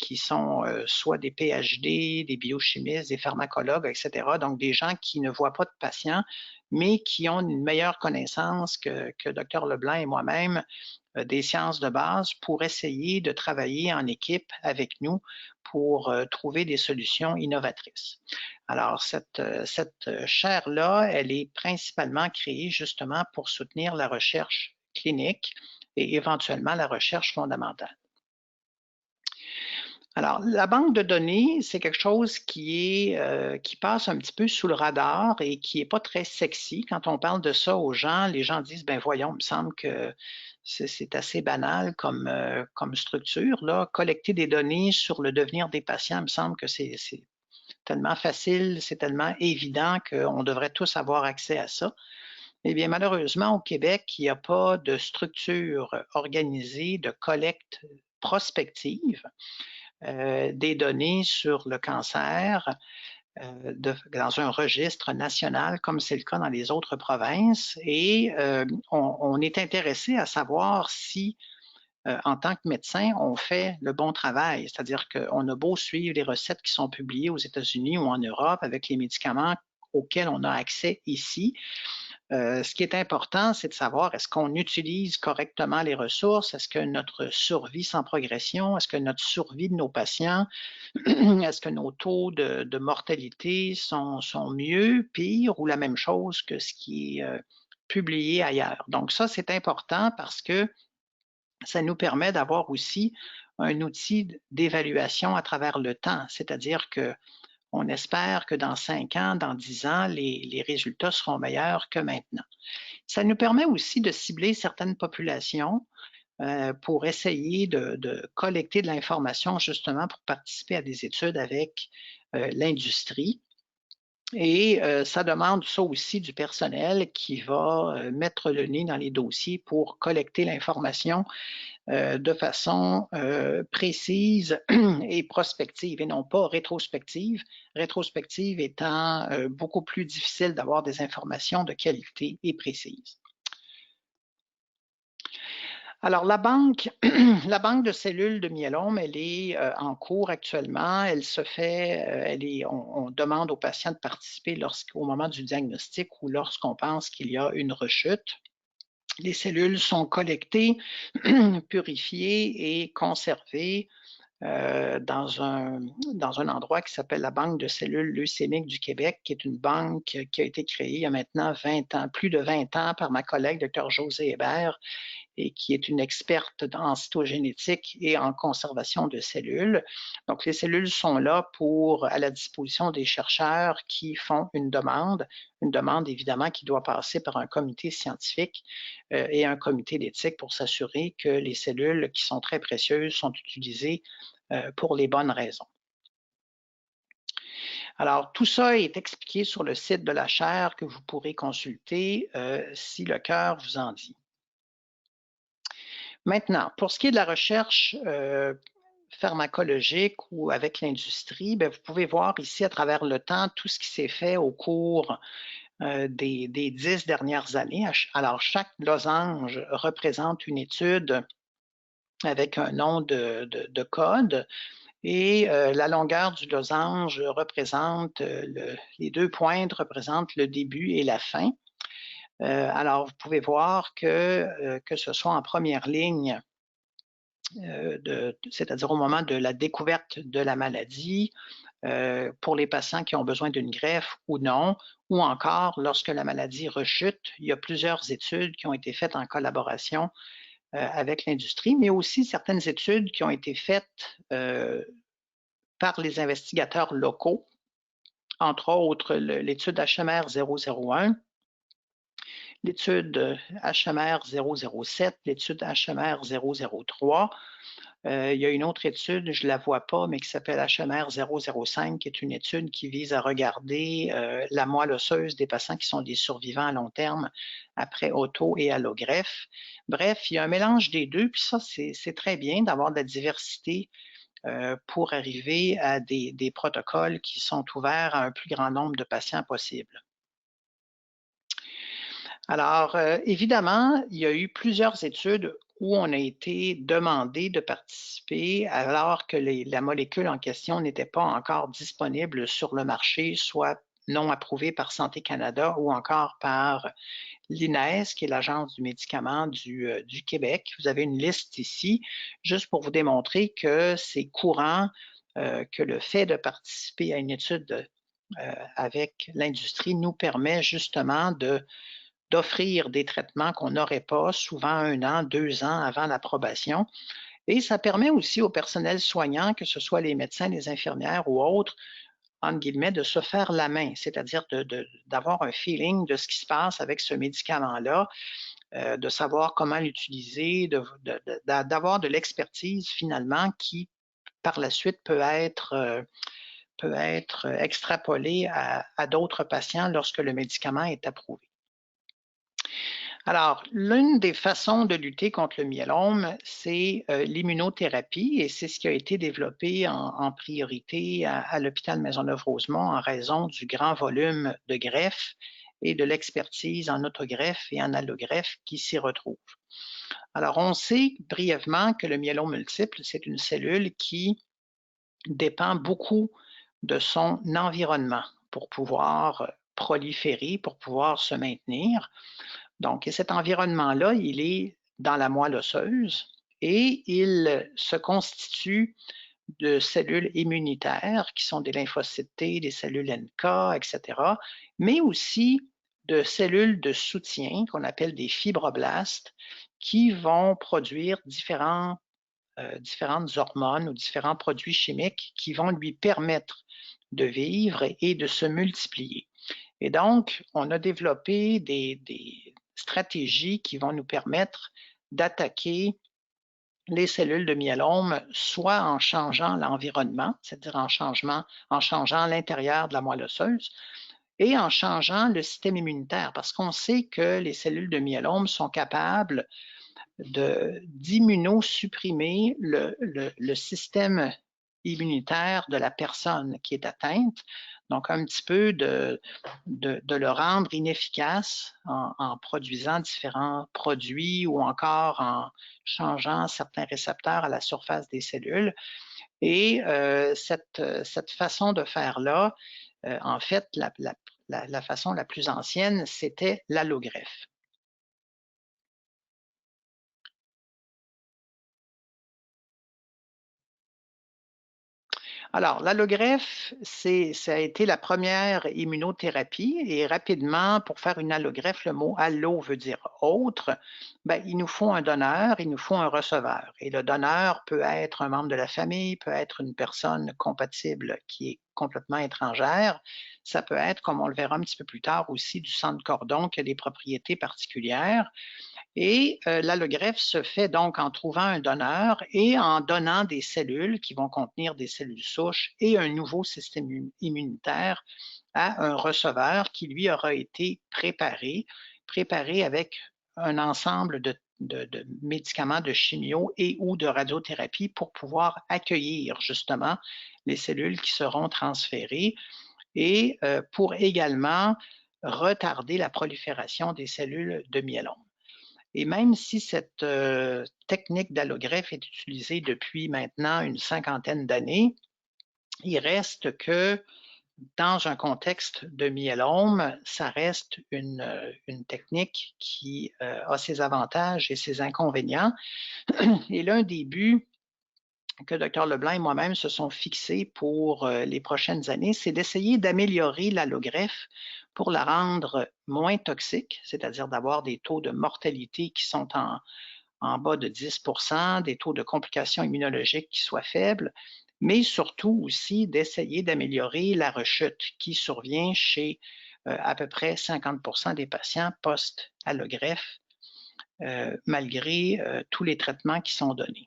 Speaker 2: qui sont soit des PhD, des biochimistes, des pharmacologues, etc. Donc, des gens qui ne voient pas de patients, mais qui ont une meilleure connaissance que Dr Leblanc et moi-même des sciences de base pour essayer de travailler en équipe avec nous pour trouver des solutions innovatrices. Alors, cette chaire-là, elle est principalement créée justement pour soutenir la recherche clinique et éventuellement la recherche fondamentale. Alors, la banque de données, c'est quelque chose qui passe un petit peu sous le radar et qui n'est pas très sexy. Quand on parle de ça aux gens, les gens disent, ben voyons, il me semble que c'est assez banal comme structure, là. Collecter des données sur le devenir des patients, il me semble que c'est tellement facile, c'est tellement évident qu'on devrait tous avoir accès à ça. Eh bien, malheureusement, au Québec, il n'y a pas de structure organisée de collecte prospective des données sur le cancer dans un registre national, comme c'est le cas dans les autres provinces. Et on est intéressé à savoir si, en tant que médecin, on fait le bon travail. C'est-à-dire qu'on a beau suivre les recettes qui sont publiées aux États-Unis ou en Europe avec les médicaments auxquels on a accès ici. Ce qui est important, c'est de savoir est-ce qu'on utilise correctement les ressources, est-ce que notre survie sans progression, est-ce que notre survie de nos patients, est-ce que nos taux de mortalité sont mieux, pires ou la même chose que ce qui est publié ailleurs. Donc ça, c'est important parce que ça nous permet d'avoir aussi un outil d'évaluation à travers le temps, c'est-à-dire que on espère que dans 5 ans, dans 10 ans, les résultats seront meilleurs que maintenant. Ça nous permet aussi de cibler certaines populations pour essayer de collecter de l'information justement pour participer à des études avec l'industrie. Et ça demande ça aussi du personnel qui va mettre le nez dans les dossiers pour collecter l'information de façon précise et prospective et non pas rétrospective. Rétrospective étant beaucoup plus difficile d'avoir des informations de qualité et précises. Alors, la banque de cellules de myélome, elle est en cours actuellement. Elle se fait, on demande aux patients de participer au moment du diagnostic ou lorsqu'on pense qu'il y a une rechute. Les cellules sont collectées, purifiées et conservées dans un endroit qui s'appelle la Banque de cellules leucémiques du Québec, qui est une banque qui a été créée il y a maintenant 20 ans, plus de 20 ans par ma collègue, Dr. José Hébert, et qui est une experte en cytogénétique et en conservation de cellules. Donc, les cellules sont là à la disposition des chercheurs qui font une demande évidemment qui doit passer par un comité scientifique et un comité d'éthique pour s'assurer que les cellules qui sont très précieuses sont utilisées pour les bonnes raisons. Alors, tout ça est expliqué sur le site de la chaire que vous pourrez consulter si le cœur vous en dit. Maintenant, pour ce qui est de la recherche pharmacologique ou avec l'industrie, vous pouvez voir ici à travers le temps tout ce qui s'est fait au cours des 10 dernières années. Alors, chaque losange représente une étude avec un nom de code et la longueur du losange représente, les 2 pointes représentent le début et la fin. Alors, vous pouvez voir que ce soit en première ligne, c'est-à-dire au moment de la découverte de la maladie, pour les patients qui ont besoin d'une greffe ou non, ou encore lorsque la maladie rechute. Il y a plusieurs études qui ont été faites en collaboration avec l'industrie, mais aussi certaines études qui ont été faites par les investigateurs locaux, entre autres l'étude HMR 001, l'étude HMR 007, l'étude HMR 003. Il y a une autre étude, je ne la vois pas, mais qui s'appelle HMR 005, qui est une étude qui vise à regarder la moelle osseuse des patients qui sont des survivants à long terme après auto- et allogreffe. Bref, il y a un mélange des deux, puis ça, c'est très bien d'avoir de la diversité pour arriver à des protocoles qui sont ouverts à un plus grand nombre de patients possible. Alors, évidemment, il y a eu plusieurs études où on a été demandé de participer alors que la molécule en question n'était pas encore disponible sur le marché, soit non approuvée par Santé Canada ou encore par l'INES, qui est l'Agence du médicament du Québec. Vous avez une liste ici, juste pour vous démontrer que c'est courant que le fait de participer à une étude avec l'industrie nous permet justement d'offrir des traitements qu'on n'aurait pas souvent 1 an, 2 ans avant l'approbation. Et ça permet aussi au personnel soignant, que ce soit les médecins, les infirmières ou autres, entre guillemets, de se faire la main, c'est-à-dire d'avoir un feeling de ce qui se passe avec ce médicament-là, de savoir comment l'utiliser, d'avoir de l'expertise finalement qui, par la suite, peut être extrapolée à d'autres patients lorsque le médicament est approuvé. Alors, l'une des façons de lutter contre le myélome, c'est l'immunothérapie et c'est ce qui a été développé en priorité à l'hôpital Maisonneuve-Rosemont en raison du grand volume de greffes et de l'expertise en autogreffe et en allogreffe qui s'y retrouve. Alors, on sait brièvement que le myélome multiple, c'est une cellule qui dépend beaucoup de son environnement pour pouvoir proliférer, pour pouvoir se maintenir. Donc, et cet environnement-là, il est dans la moelle osseuse et il se constitue de cellules immunitaires qui sont des lymphocytes T, des cellules NK, etc., mais aussi de cellules de soutien qu'on appelle des fibroblastes qui vont produire différentes hormones ou différents produits chimiques qui vont lui permettre de vivre et de se multiplier. Et donc, on a développé des stratégies qui vont nous permettre d'attaquer les cellules de myélome, soit en changeant l'environnement, c'est-à-dire en changeant l'intérieur de la moelle osseuse, et en changeant le système immunitaire, parce qu'on sait que les cellules de myélome sont capables d'immunosupprimer le système immunitaire de la personne qui est atteinte, donc un petit peu de le rendre inefficace en produisant différents produits ou encore en changeant certains récepteurs à la surface des cellules. Et cette façon de faire-là, en fait, la façon la plus ancienne, c'était l'allogreffe. Alors, l'allogreffe, ça a été la première immunothérapie et rapidement, pour faire une allogreffe, le mot allo veut dire autre, ben, il nous faut un donneur, il nous faut un receveur. Et le donneur peut être un membre de la famille, peut être une personne compatible qui est complètement étrangère. Ça peut être, comme on le verra un petit peu plus tard aussi, du sang de cordon qui a des propriétés particulières. Et l'allogreffe se fait donc en trouvant un donneur et en donnant des cellules qui vont contenir des cellules souches et un nouveau système immunitaire à un receveur qui lui aura été préparé avec un ensemble de médicaments de chimio et ou de radiothérapie pour pouvoir accueillir justement les cellules qui seront transférées et pour également retarder la prolifération des cellules de myélome. Et même si cette technique d'allogreffe est utilisée depuis maintenant une cinquantaine d'années, il reste que dans un contexte de myélome, ça reste une technique qui a ses avantages et ses inconvénients. Et l'un des buts que Dr Leblanc et moi-même se sont fixés pour les prochaines années, c'est d'essayer d'améliorer l'allogreffe pour la rendre moins toxique, c'est-à-dire d'avoir des taux de mortalité qui sont en bas de 10%, des taux de complications immunologiques qui soient faibles, mais surtout aussi d'essayer d'améliorer la rechute qui survient chez à peu près 50% des patients post-allogreffe, malgré tous les traitements qui sont donnés.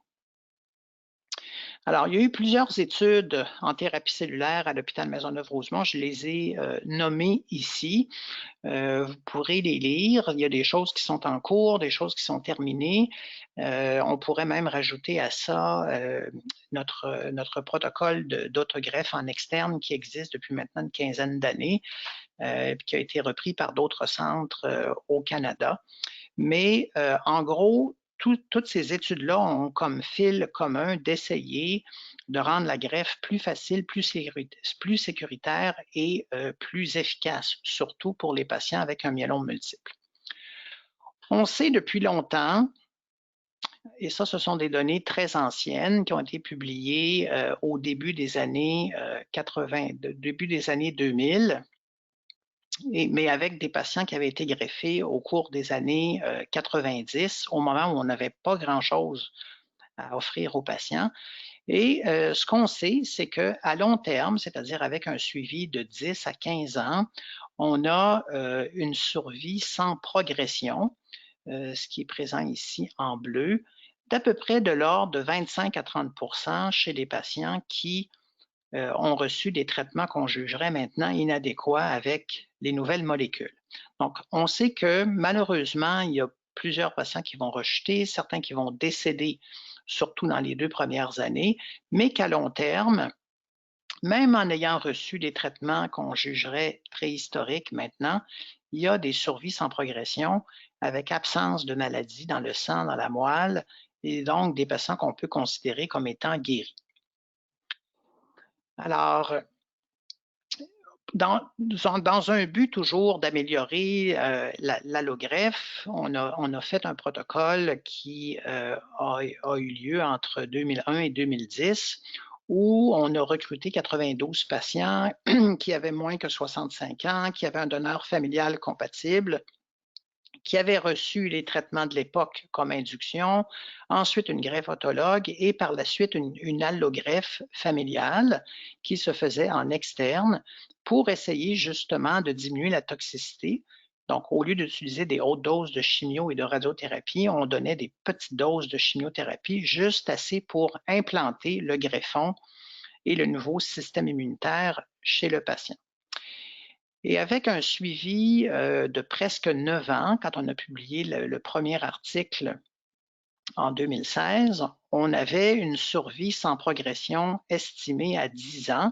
Speaker 2: Alors, il y a eu plusieurs études en thérapie cellulaire à l'hôpital Maisonneuve-Rosemont. Je les ai nommées ici. Vous pourrez les lire. Il y a des choses qui sont en cours, des choses qui sont terminées. On pourrait même rajouter à ça notre protocole d'autogreffe en externe qui existe depuis maintenant une quinzaine d'années, qui a été repris par d'autres centres au Canada. Mais en gros, toutes ces études-là ont comme fil commun d'essayer de rendre la greffe plus facile, plus sécuritaire et plus efficace, surtout pour les patients avec un myélome multiple. On sait depuis longtemps, et ça, ce sont des données très anciennes qui ont été publiées au début des années 2000, mais avec des patients qui avaient été greffés au cours des années 90, au moment où on n'avait pas grand-chose à offrir aux patients. Et ce qu'on sait, c'est qu'à long terme, c'est-à-dire avec un suivi de 10 à 15 ans, on a une survie sans progression, ce qui est présent ici en bleu, d'à peu près de l'ordre de 25 à 30% chez les patients qui ont reçu des traitements qu'on jugerait maintenant inadéquats avec les nouvelles molécules. Donc, on sait que malheureusement, il y a plusieurs patients qui vont rejeter, certains qui vont décéder, surtout dans les 2 premières années, mais qu'à long terme, même en ayant reçu des traitements qu'on jugerait préhistoriques maintenant, il y a des survies sans progression avec absence de maladie dans le sang, dans la moelle, et donc des patients qu'on peut considérer comme étant guéris. Alors, dans un but toujours d'améliorer l'allogreffe, on a fait un protocole qui a eu lieu entre 2001 et 2010 où on a recruté 92 patients qui avaient moins que 65 ans, qui avaient un donneur familial compatible, qui avaient reçu les traitements de l'époque comme induction, ensuite une greffe autologue et par la suite une allogreffe familiale qui se faisait en externe pour essayer justement de diminuer la toxicité. Donc, au lieu d'utiliser des hautes doses de chimio et de radiothérapie, on donnait des petites doses de chimiothérapie, juste assez pour implanter le greffon et le nouveau système immunitaire chez le patient. Et avec un suivi de presque 9 ans, quand on a publié le premier article en 2016, on avait une survie sans progression estimée à 10 ans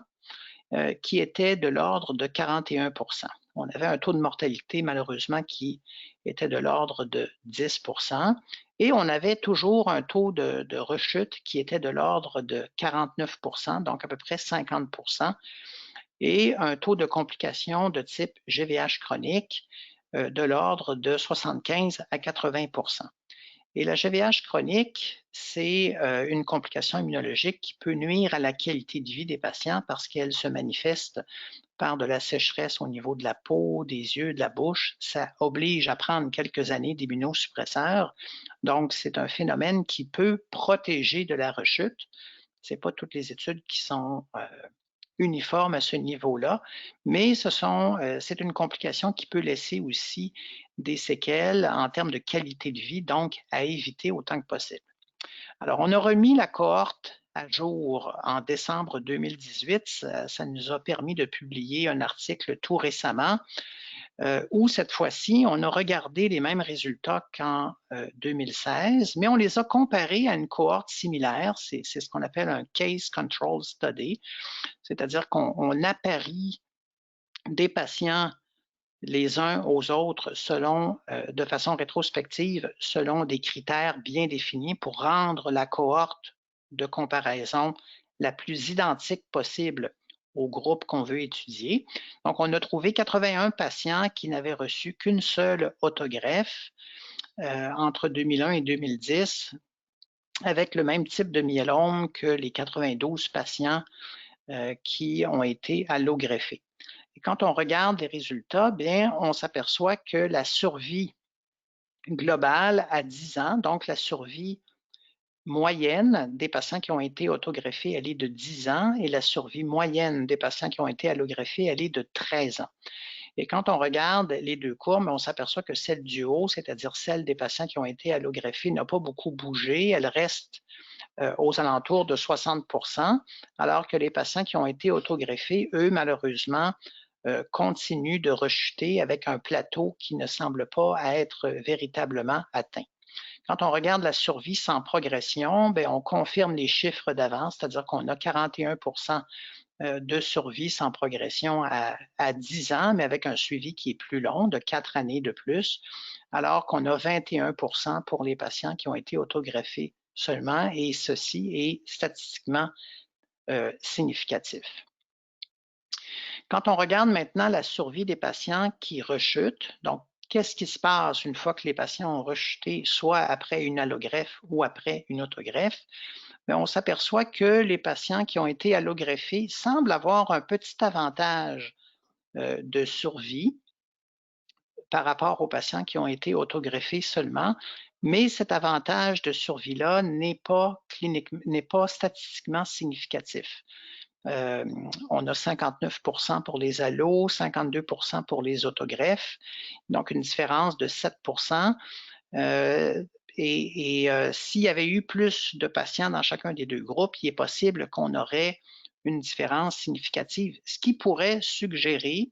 Speaker 2: qui était de l'ordre de 41%. On avait un taux de mortalité malheureusement qui était de l'ordre de 10%. Et on avait toujours un taux de rechute qui était de l'ordre de 49%, donc à peu près 50%. Et un taux de complications de type GVH chronique de l'ordre de 75 à 80%. Et la GVH chronique, c'est une complication immunologique qui peut nuire à la qualité de vie des patients parce qu'elle se manifeste par de la sécheresse au niveau de la peau, des yeux, de la bouche. Ça oblige à prendre quelques années d'immunosuppresseurs. Donc, c'est un phénomène qui peut protéger de la rechute. Ce n'est pas toutes les études qui sont uniforme à ce niveau-là, mais c'est une complication qui peut laisser aussi des séquelles en termes de qualité de vie, donc à éviter autant que possible. Alors, on a remis la cohorte à jour en décembre 2018. Ça nous a permis de publier un article tout récemment où cette fois-ci, on a regardé les mêmes résultats qu'en 2016, mais on les a comparés à une cohorte similaire. C'est ce qu'on appelle un Case Control Study, c'est-à-dire qu'on apparie des patients les uns aux autres de façon rétrospective, selon des critères bien définis pour rendre la cohorte de comparaison la plus identique possible au groupe qu'on veut étudier. Donc, on a trouvé 81 patients qui n'avaient reçu qu'une seule autogreffe entre 2001 et 2010, avec le même type de myélome que les 92 patients qui ont été allogreffés. Et quand on regarde les résultats, bien, on s'aperçoit que la survie globale à 10 ans, donc la survie moyenne des patients qui ont été autogreffés, elle est de 10 ans et la survie moyenne des patients qui ont été allogreffés, elle est de 13 ans. Et quand on regarde les deux courbes, on s'aperçoit que celle du haut, c'est-à-dire celle des patients qui ont été allogreffés, n'a pas beaucoup bougé. Elle reste aux alentours de 60%, alors que les patients qui ont été autogreffés, eux, malheureusement, continuent de rechuter avec un plateau qui ne semble pas être véritablement atteint. Quand on regarde la survie sans progression, bien, on confirme les chiffres d'avant, c'est-à-dire qu'on a 41% de survie sans progression à 10 ans, mais avec un suivi qui est plus long, de 4 années de plus, alors qu'on a 21% pour les patients qui ont été autogreffés seulement, et ceci est statistiquement significatif. Quand on regarde maintenant la survie des patients qui rechutent, donc qu'est-ce qui se passe une fois que les patients ont rechuté, soit après une allogreffe ou après une autogreffe? Bien, on s'aperçoit que les patients qui ont été allogreffés semblent avoir un petit avantage de survie par rapport aux patients qui ont été autogreffés seulement, Mais cet avantage de survie-là n'est pas statistiquement significatif. On a 59% pour les allos, 52% pour les autogreffes, donc une différence de 7%. S'il y avait eu plus de patients dans chacun des deux groupes, il est possible qu'on aurait une différence significative, ce qui pourrait suggérer,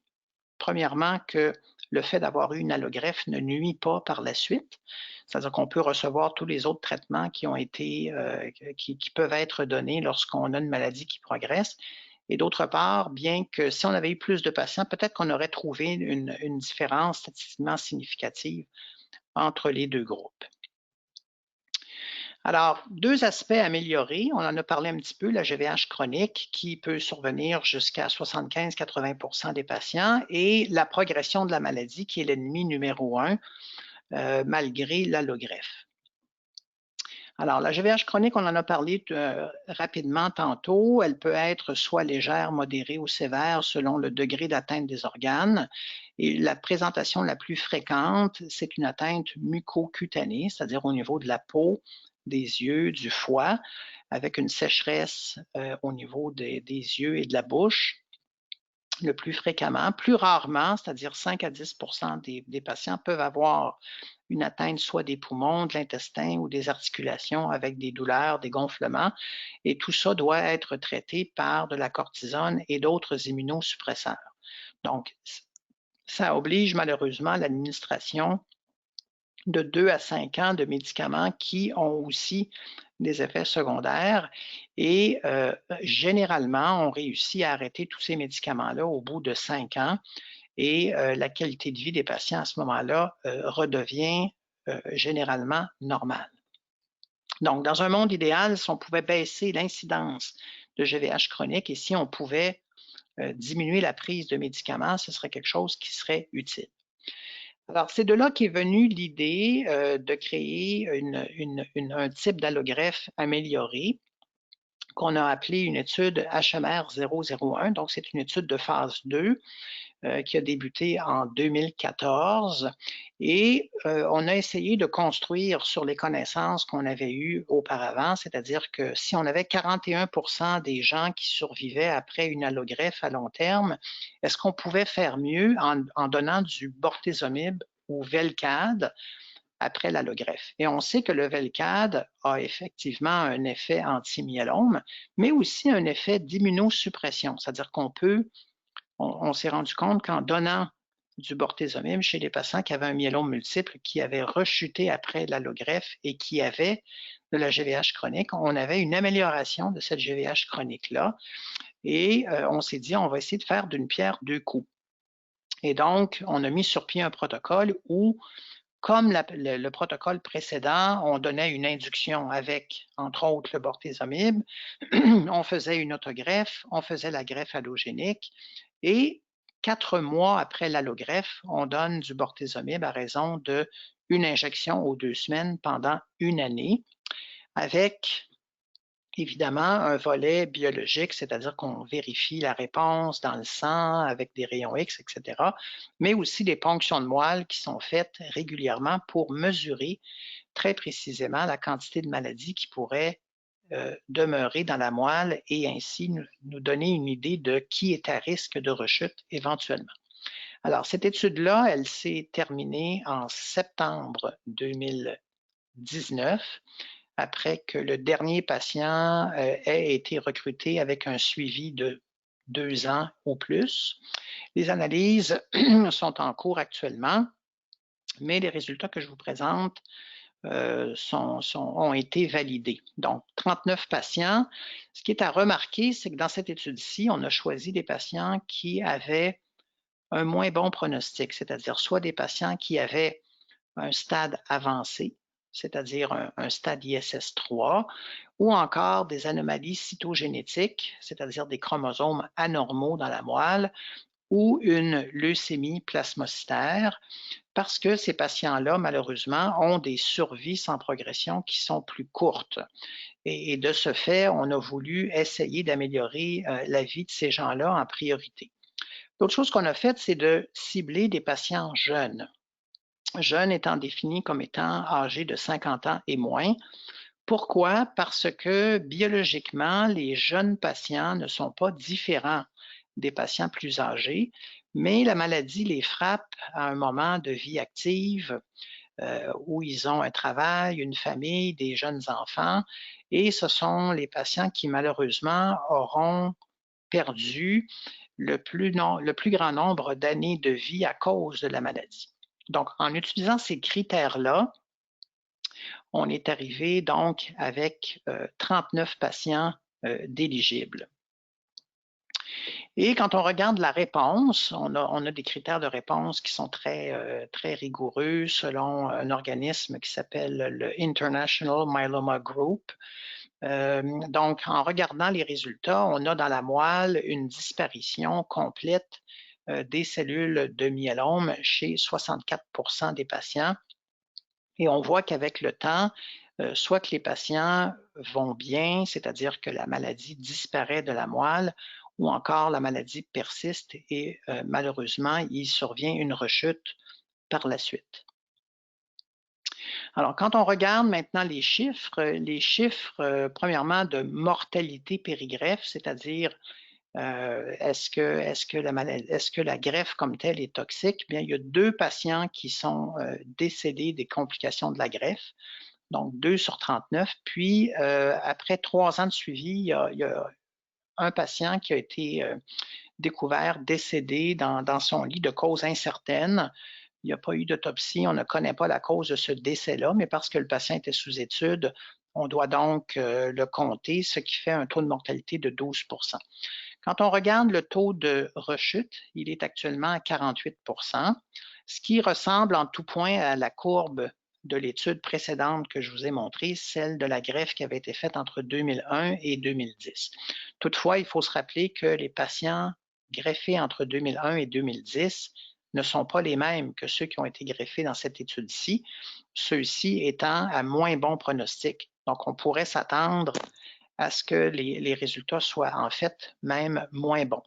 Speaker 2: premièrement, que le fait d'avoir eu une allogreffe ne nuit pas par la suite. C'est-à-dire qu'on peut recevoir tous les autres traitements qui peuvent être donnés lorsqu'on a une maladie qui progresse. Et d'autre part, bien que si on avait eu plus de patients, peut-être qu'on aurait trouvé une différence statistiquement significative entre les deux groupes. Alors, deux aspects améliorés, on en a parlé un petit peu, la GVH chronique qui peut survenir jusqu'à 75-80% des patients et la progression de la maladie qui est l'ennemi numéro 1 malgré l'allogreffe. Alors, la GVH chronique, on en a parlé rapidement tantôt. Elle peut être soit légère, modérée ou sévère selon le degré d'atteinte des organes. Et la présentation la plus fréquente, c'est une atteinte mucocutanée, c'est-à-dire au niveau de la peau, des yeux, du foie, avec une sécheresse au niveau des yeux et de la bouche. Le plus fréquemment, plus rarement, c'est-à-dire 5 à 10% des patients peuvent avoir une atteinte soit des poumons, de l'intestin ou des articulations avec des douleurs, des gonflements. Et tout ça doit être traité par de la cortisone et d'autres immunosuppresseurs. Donc, ça oblige malheureusement l'administration de 2 à 5 ans de médicaments qui ont aussi des effets secondaires et généralement, on réussit à arrêter tous ces médicaments-là au bout de 5 ans et la qualité de vie des patients à ce moment-là redevient généralement normale. Donc, dans un monde idéal, si on pouvait baisser l'incidence de GVH chronique et si on pouvait diminuer la prise de médicaments, ce serait quelque chose qui serait utile. Alors, c'est de là qu'est venue l'idée de créer un type d'allogreffe amélioré qu'on a appelé une étude HMR 001. Donc, c'est une étude de phase 2 qui a débuté en 2014 et on a essayé de construire sur les connaissances qu'on avait eues auparavant, c'est-à-dire que si on avait 41% des gens qui survivaient après une allogreffe à long terme, est-ce qu'on pouvait faire mieux en donnant du bortezomib ou Velcade après l'allogreffe? Et on sait que le Velcade a effectivement un effet anti-myélome, mais aussi un effet d'immunosuppression, c'est-à-dire qu'on peut on s'est rendu compte qu'en donnant du bortezomib chez les patients qui avaient un myélome multiple, qui avaient rechuté après l'allogreffe et qui avaient de la GVH chronique, on avait une amélioration de cette GVH chronique-là. Et on s'est dit, on va essayer de faire d'une pierre deux coups. Et donc, on a mis sur pied un protocole où, comme le protocole précédent, on donnait une induction avec, entre autres, le bortezomib, on faisait une autogreffe, on faisait la greffe allogénique, et 4 mois après l'allogreffe, on donne du bortezomib à raison d'une injection aux 2 semaines pendant une année, avec évidemment un volet biologique, c'est-à-dire qu'on vérifie la réponse dans le sang avec des rayons X, etc., mais aussi des ponctions de moelle qui sont faites régulièrement pour mesurer très précisément la quantité de maladies qui pourrait demeurer dans la moelle et ainsi nous donner une idée de qui est à risque de rechute éventuellement. Alors, cette étude-là, elle s'est terminée en septembre 2019, après que le dernier patient ait été recruté avec un suivi de 2 ans ou plus. Les analyses sont en cours actuellement, mais les résultats que je vous présente ont été validés. Donc, 39 patients. Ce qui est à remarquer, c'est que dans cette étude-ci, on a choisi des patients qui avaient un moins bon pronostic, c'est-à-dire soit des patients qui avaient un stade avancé, c'est-à-dire un stade ISS3, ou encore des anomalies cytogénétiques, c'est-à-dire des chromosomes anormaux dans la moelle, ou une leucémie plasmocytaire, parce que ces patients-là, malheureusement, ont des survies sans progression qui sont plus courtes. Et de ce fait, on a voulu essayer d'améliorer la vie de ces gens-là en priorité. L'autre chose qu'on a faite, c'est de cibler des patients jeunes. jeune étant défini comme étant âgé de 50 ans et moins. Pourquoi? Parce que biologiquement, les jeunes patients ne sont pas différents des patients plus âgés, mais la maladie les frappe à un moment de vie active où ils ont un travail, une famille, des jeunes enfants, et ce sont les patients qui malheureusement auront perdu le plus grand nombre d'années de vie à cause de la maladie. Donc, en utilisant ces critères-là, on est arrivé donc avec 39 patients d'éligibles. Et quand on regarde la réponse, on a des critères de réponse qui sont très rigoureux selon un organisme qui s'appelle le International Myeloma Group. Donc, en regardant les résultats, on a dans la moelle une disparition complète des cellules de myélome chez 64% des patients. Et on voit qu'avec le temps, soit que les patients vont bien, c'est-à-dire que la maladie disparaît de la moelle, ou encore la maladie persiste et malheureusement, il survient une rechute par la suite. Alors, quand on regarde maintenant les chiffres, premièrement, de mortalité périgreffe, c'est-à-dire est-ce que la greffe comme telle est toxique? Bien, il y a 2 patients qui sont décédés des complications de la greffe, donc 2 sur 39. Puis, après 3 ans de suivi, il y a un patient qui a été découvert décédé dans son lit de cause incertaine. Il n'y a pas eu d'autopsie, on ne connaît pas la cause de ce décès-là, mais parce que le patient était sous étude, on doit donc le compter, ce qui fait un taux de mortalité de 12%. Quand on regarde le taux de rechute, il est actuellement à 48%, ce qui ressemble en tout point à la courbe de l'étude précédente que je vous ai montrée, celle de la greffe qui avait été faite entre 2001 et 2010. Toutefois, il faut se rappeler que les patients greffés entre 2001 et 2010 ne sont pas les mêmes que ceux qui ont été greffés dans cette étude-ci, ceux-ci étant à moins bon pronostic. Donc, on pourrait s'attendre à ce que les résultats soient en fait même moins bons.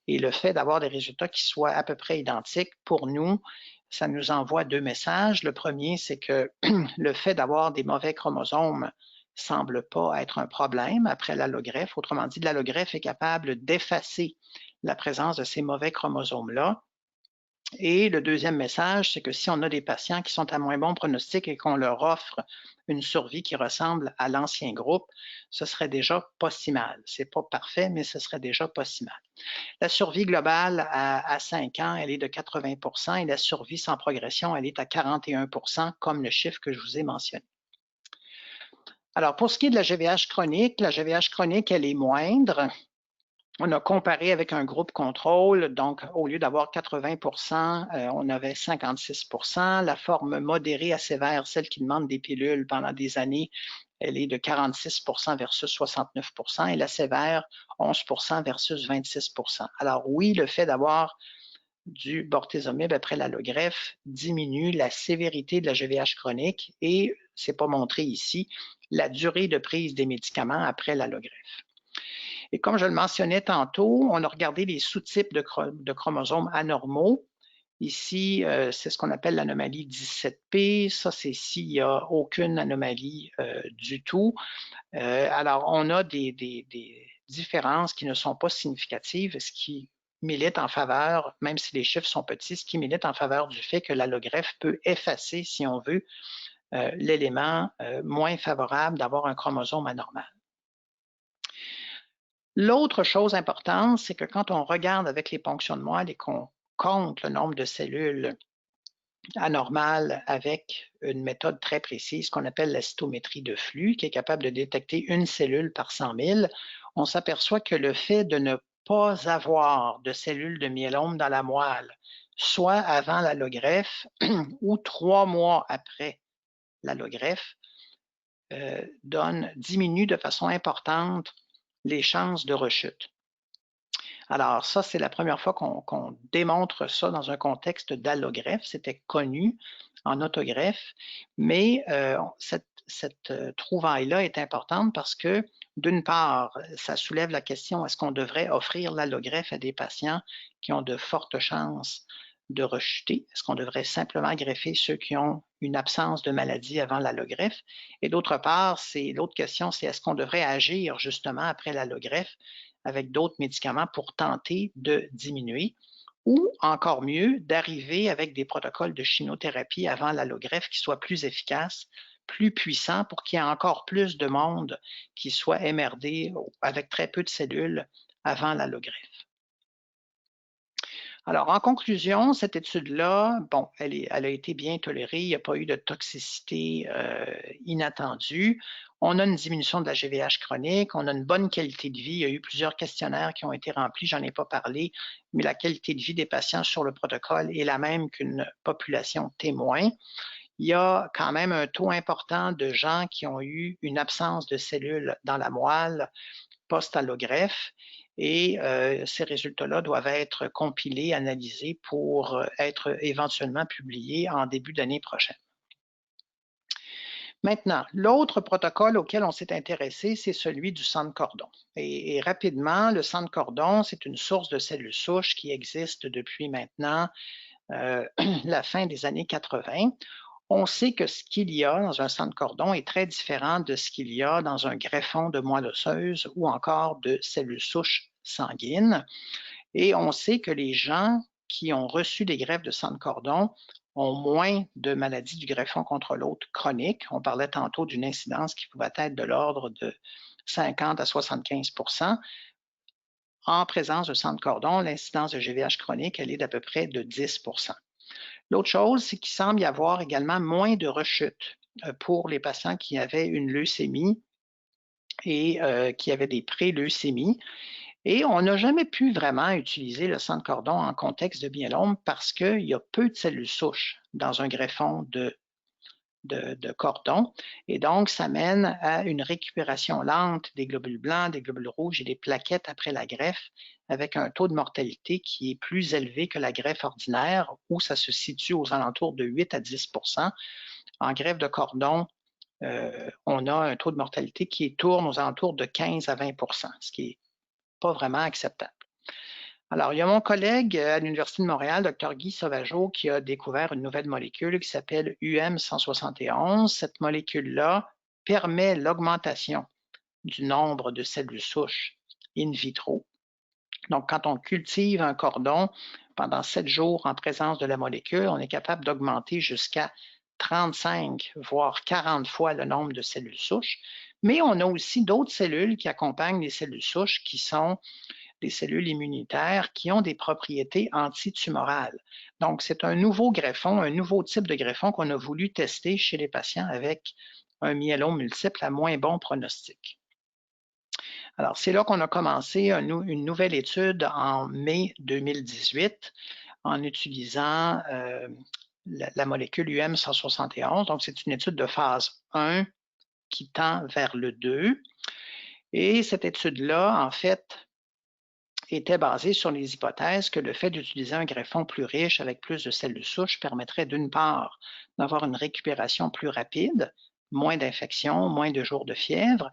Speaker 2: Et le fait d'avoir des résultats qui soient à peu près identiques, pour nous, ça nous envoie 2 messages. Le premier, c'est que le fait d'avoir des mauvais chromosomes semble pas être un problème après l'allogreffe. Autrement dit, l'allogreffe est capable d'effacer la présence de ces mauvais chromosomes-là. Et le deuxième message, c'est que si on a des patients qui sont à moins bon pronostic et qu'on leur offre une survie qui ressemble à l'ancien groupe, ce serait déjà pas si mal. C'est pas parfait, mais ce serait déjà pas si mal. La survie globale à 5 ans, elle est de 80% et la survie sans progression, elle est à 41%, comme le chiffre que je vous ai mentionné. Alors, pour ce qui est de la GVH chronique, elle est moindre. On a comparé avec un groupe contrôle, donc au lieu d'avoir 80%, on avait 56%. La forme modérée à sévère, celle qui demande des pilules pendant des années, elle est de 46% versus 69%, et la sévère, 11% versus 26%. Alors oui, le fait d'avoir du bortezomib après l'allogreffe diminue la sévérité de la GVH chronique et, c'est pas montré ici, la durée de prise des médicaments après l'allogreffe. Et comme je le mentionnais tantôt, on a regardé les sous-types de chromosomes anormaux. Ici, c'est ce qu'on appelle l'anomalie 17P. Ça, c'est s'il n'y a aucune anomalie du tout. Alors, on a des différences qui ne sont pas significatives, ce qui milite en faveur, même si les chiffres sont petits, ce qui milite en faveur du fait que l'allogreffe peut effacer, si on veut, l'élément moins favorable d'avoir un chromosome anormal. L'autre chose importante, c'est que quand on regarde avec les ponctions de moelle et qu'on compte le nombre de cellules anormales avec une méthode très précise qu'on appelle la cytométrie de flux, qui est capable de détecter une cellule par 100 000, on s'aperçoit que le fait de ne pas avoir de cellules de myélome dans la moelle, soit avant l'allogreffe ou 3 mois après l'allogreffe, diminue de façon importante les chances de rechute. Alors ça, c'est la première fois qu'on démontre ça dans un contexte d'allogreffe. C'était connu en autogreffe, mais cette trouvaille-là est importante parce que, d'une part, ça soulève la question, est-ce qu'on devrait offrir l'allogreffe à des patients qui ont de fortes chances de rechuter? Est-ce qu'on devrait simplement greffer ceux qui ont une absence de maladie avant l'allogreffe? Et d'autre part, l'autre question, c'est est-ce qu'on devrait agir justement après l'allogreffe avec d'autres médicaments pour tenter de diminuer? Ou encore mieux, d'arriver avec des protocoles de chimiothérapie avant l'allogreffe qui soient plus efficaces, plus puissants pour qu'il y ait encore plus de monde qui soit MRD avec très peu de cellules avant l'allogreffe. Alors, en conclusion, cette étude-là, bon, elle a été bien tolérée, il n'y a pas eu de toxicité inattendue. On a une diminution de la GVH chronique, on a une bonne qualité de vie. Il y a eu plusieurs questionnaires qui ont été remplis, j'en ai pas parlé, mais la qualité de vie des patients sur le protocole est la même qu'une population témoin. Il y a quand même un taux important de gens qui ont eu une absence de cellules dans la moelle post-allogreffe et ces résultats-là doivent être compilés, analysés pour être éventuellement publiés en début d'année prochaine. Maintenant, l'autre protocole auquel on s'est intéressé, c'est celui du sang de cordon. Et rapidement, le sang de cordon, c'est une source de cellules souches qui existe depuis maintenant la fin des années 80. On sait que ce qu'il y a dans un sang de cordon est très différent de ce qu'il y a dans un greffon de moelle osseuse ou encore de cellules souches sanguines. Et on sait que les gens qui ont reçu des greffes de sang de cordon ont moins de maladies du greffon contre l'autre chronique. On parlait tantôt d'une incidence qui pouvait être de l'ordre de 50 à 75 %. En présence de sang de cordon, l'incidence de GVH chronique, elle est d'à peu près de 10 %. L'autre chose, c'est qu'il semble y avoir également moins de rechutes pour les patients qui avaient une leucémie et qui avaient des pré-leucémies. Et on n'a jamais pu vraiment utiliser le sang de cordon en contexte de myélome parce qu'il y a peu de cellules souches dans un greffon de cordon. Et donc, ça mène à une récupération lente des globules blancs, des globules rouges et des plaquettes après la greffe, avec un taux de mortalité qui est plus élevé que la greffe ordinaire, où ça se situe aux alentours de 8 à 10 %. En greffe de cordon, on a un taux de mortalité qui tourne aux alentours de 15 à 20 %, ce qui n'est pas vraiment acceptable. Alors, il y a mon collègue à l'Université de Montréal, Dr Guy Sauvageau, qui a découvert une nouvelle molécule qui s'appelle UM171. Cette molécule-là permet l'augmentation du nombre de cellules souches in vitro. Donc, quand on cultive un cordon pendant 7 jours en présence de la molécule, on est capable d'augmenter jusqu'à 35, voire 40 fois le nombre de cellules souches. Mais on a aussi d'autres cellules qui accompagnent les cellules souches qui sont des cellules immunitaires qui ont des propriétés antitumorales. Donc, c'est un nouveau greffon, un nouveau type de greffon qu'on a voulu tester chez les patients avec un myélome multiple à moins bon pronostic. Alors, c'est là qu'on a commencé une nouvelle étude en mai 2018 en utilisant la molécule UM171. Donc, c'est une étude de phase 1 qui tend vers le 2. Et cette étude-là, en fait, était basée sur les hypothèses que le fait d'utiliser un greffon plus riche avec plus de cellules souches permettrait d'une part d'avoir une récupération plus rapide, moins d'infections, moins de jours de fièvre,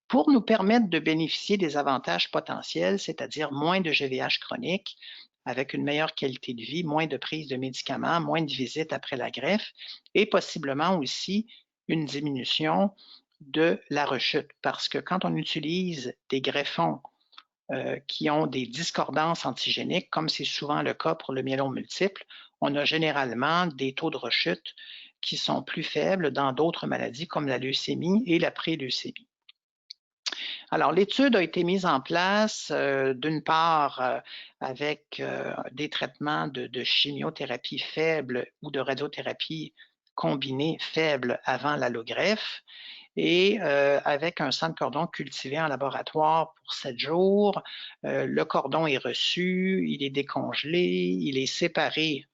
Speaker 2: pour nous permettre de bénéficier des avantages potentiels, c'est-à-dire moins de GVH chronique, avec une meilleure qualité de vie, moins de prise de médicaments, moins de visites après la greffe et possiblement aussi une diminution de la rechute. Parce que quand on utilise des greffons qui ont des discordances antigéniques, comme c'est souvent le cas pour le myélome multiple, on a généralement des taux de rechute qui sont plus faibles dans d'autres maladies comme la leucémie et la pré-leucémie. Alors, l'étude a été mise en place d'une part avec des traitements de chimiothérapie faible ou de radiothérapie combinée faible avant l'allogreffe et avec un sang de cordon cultivé en laboratoire pour 7 jours. Le cordon est reçu, il est décongelé, il est séparé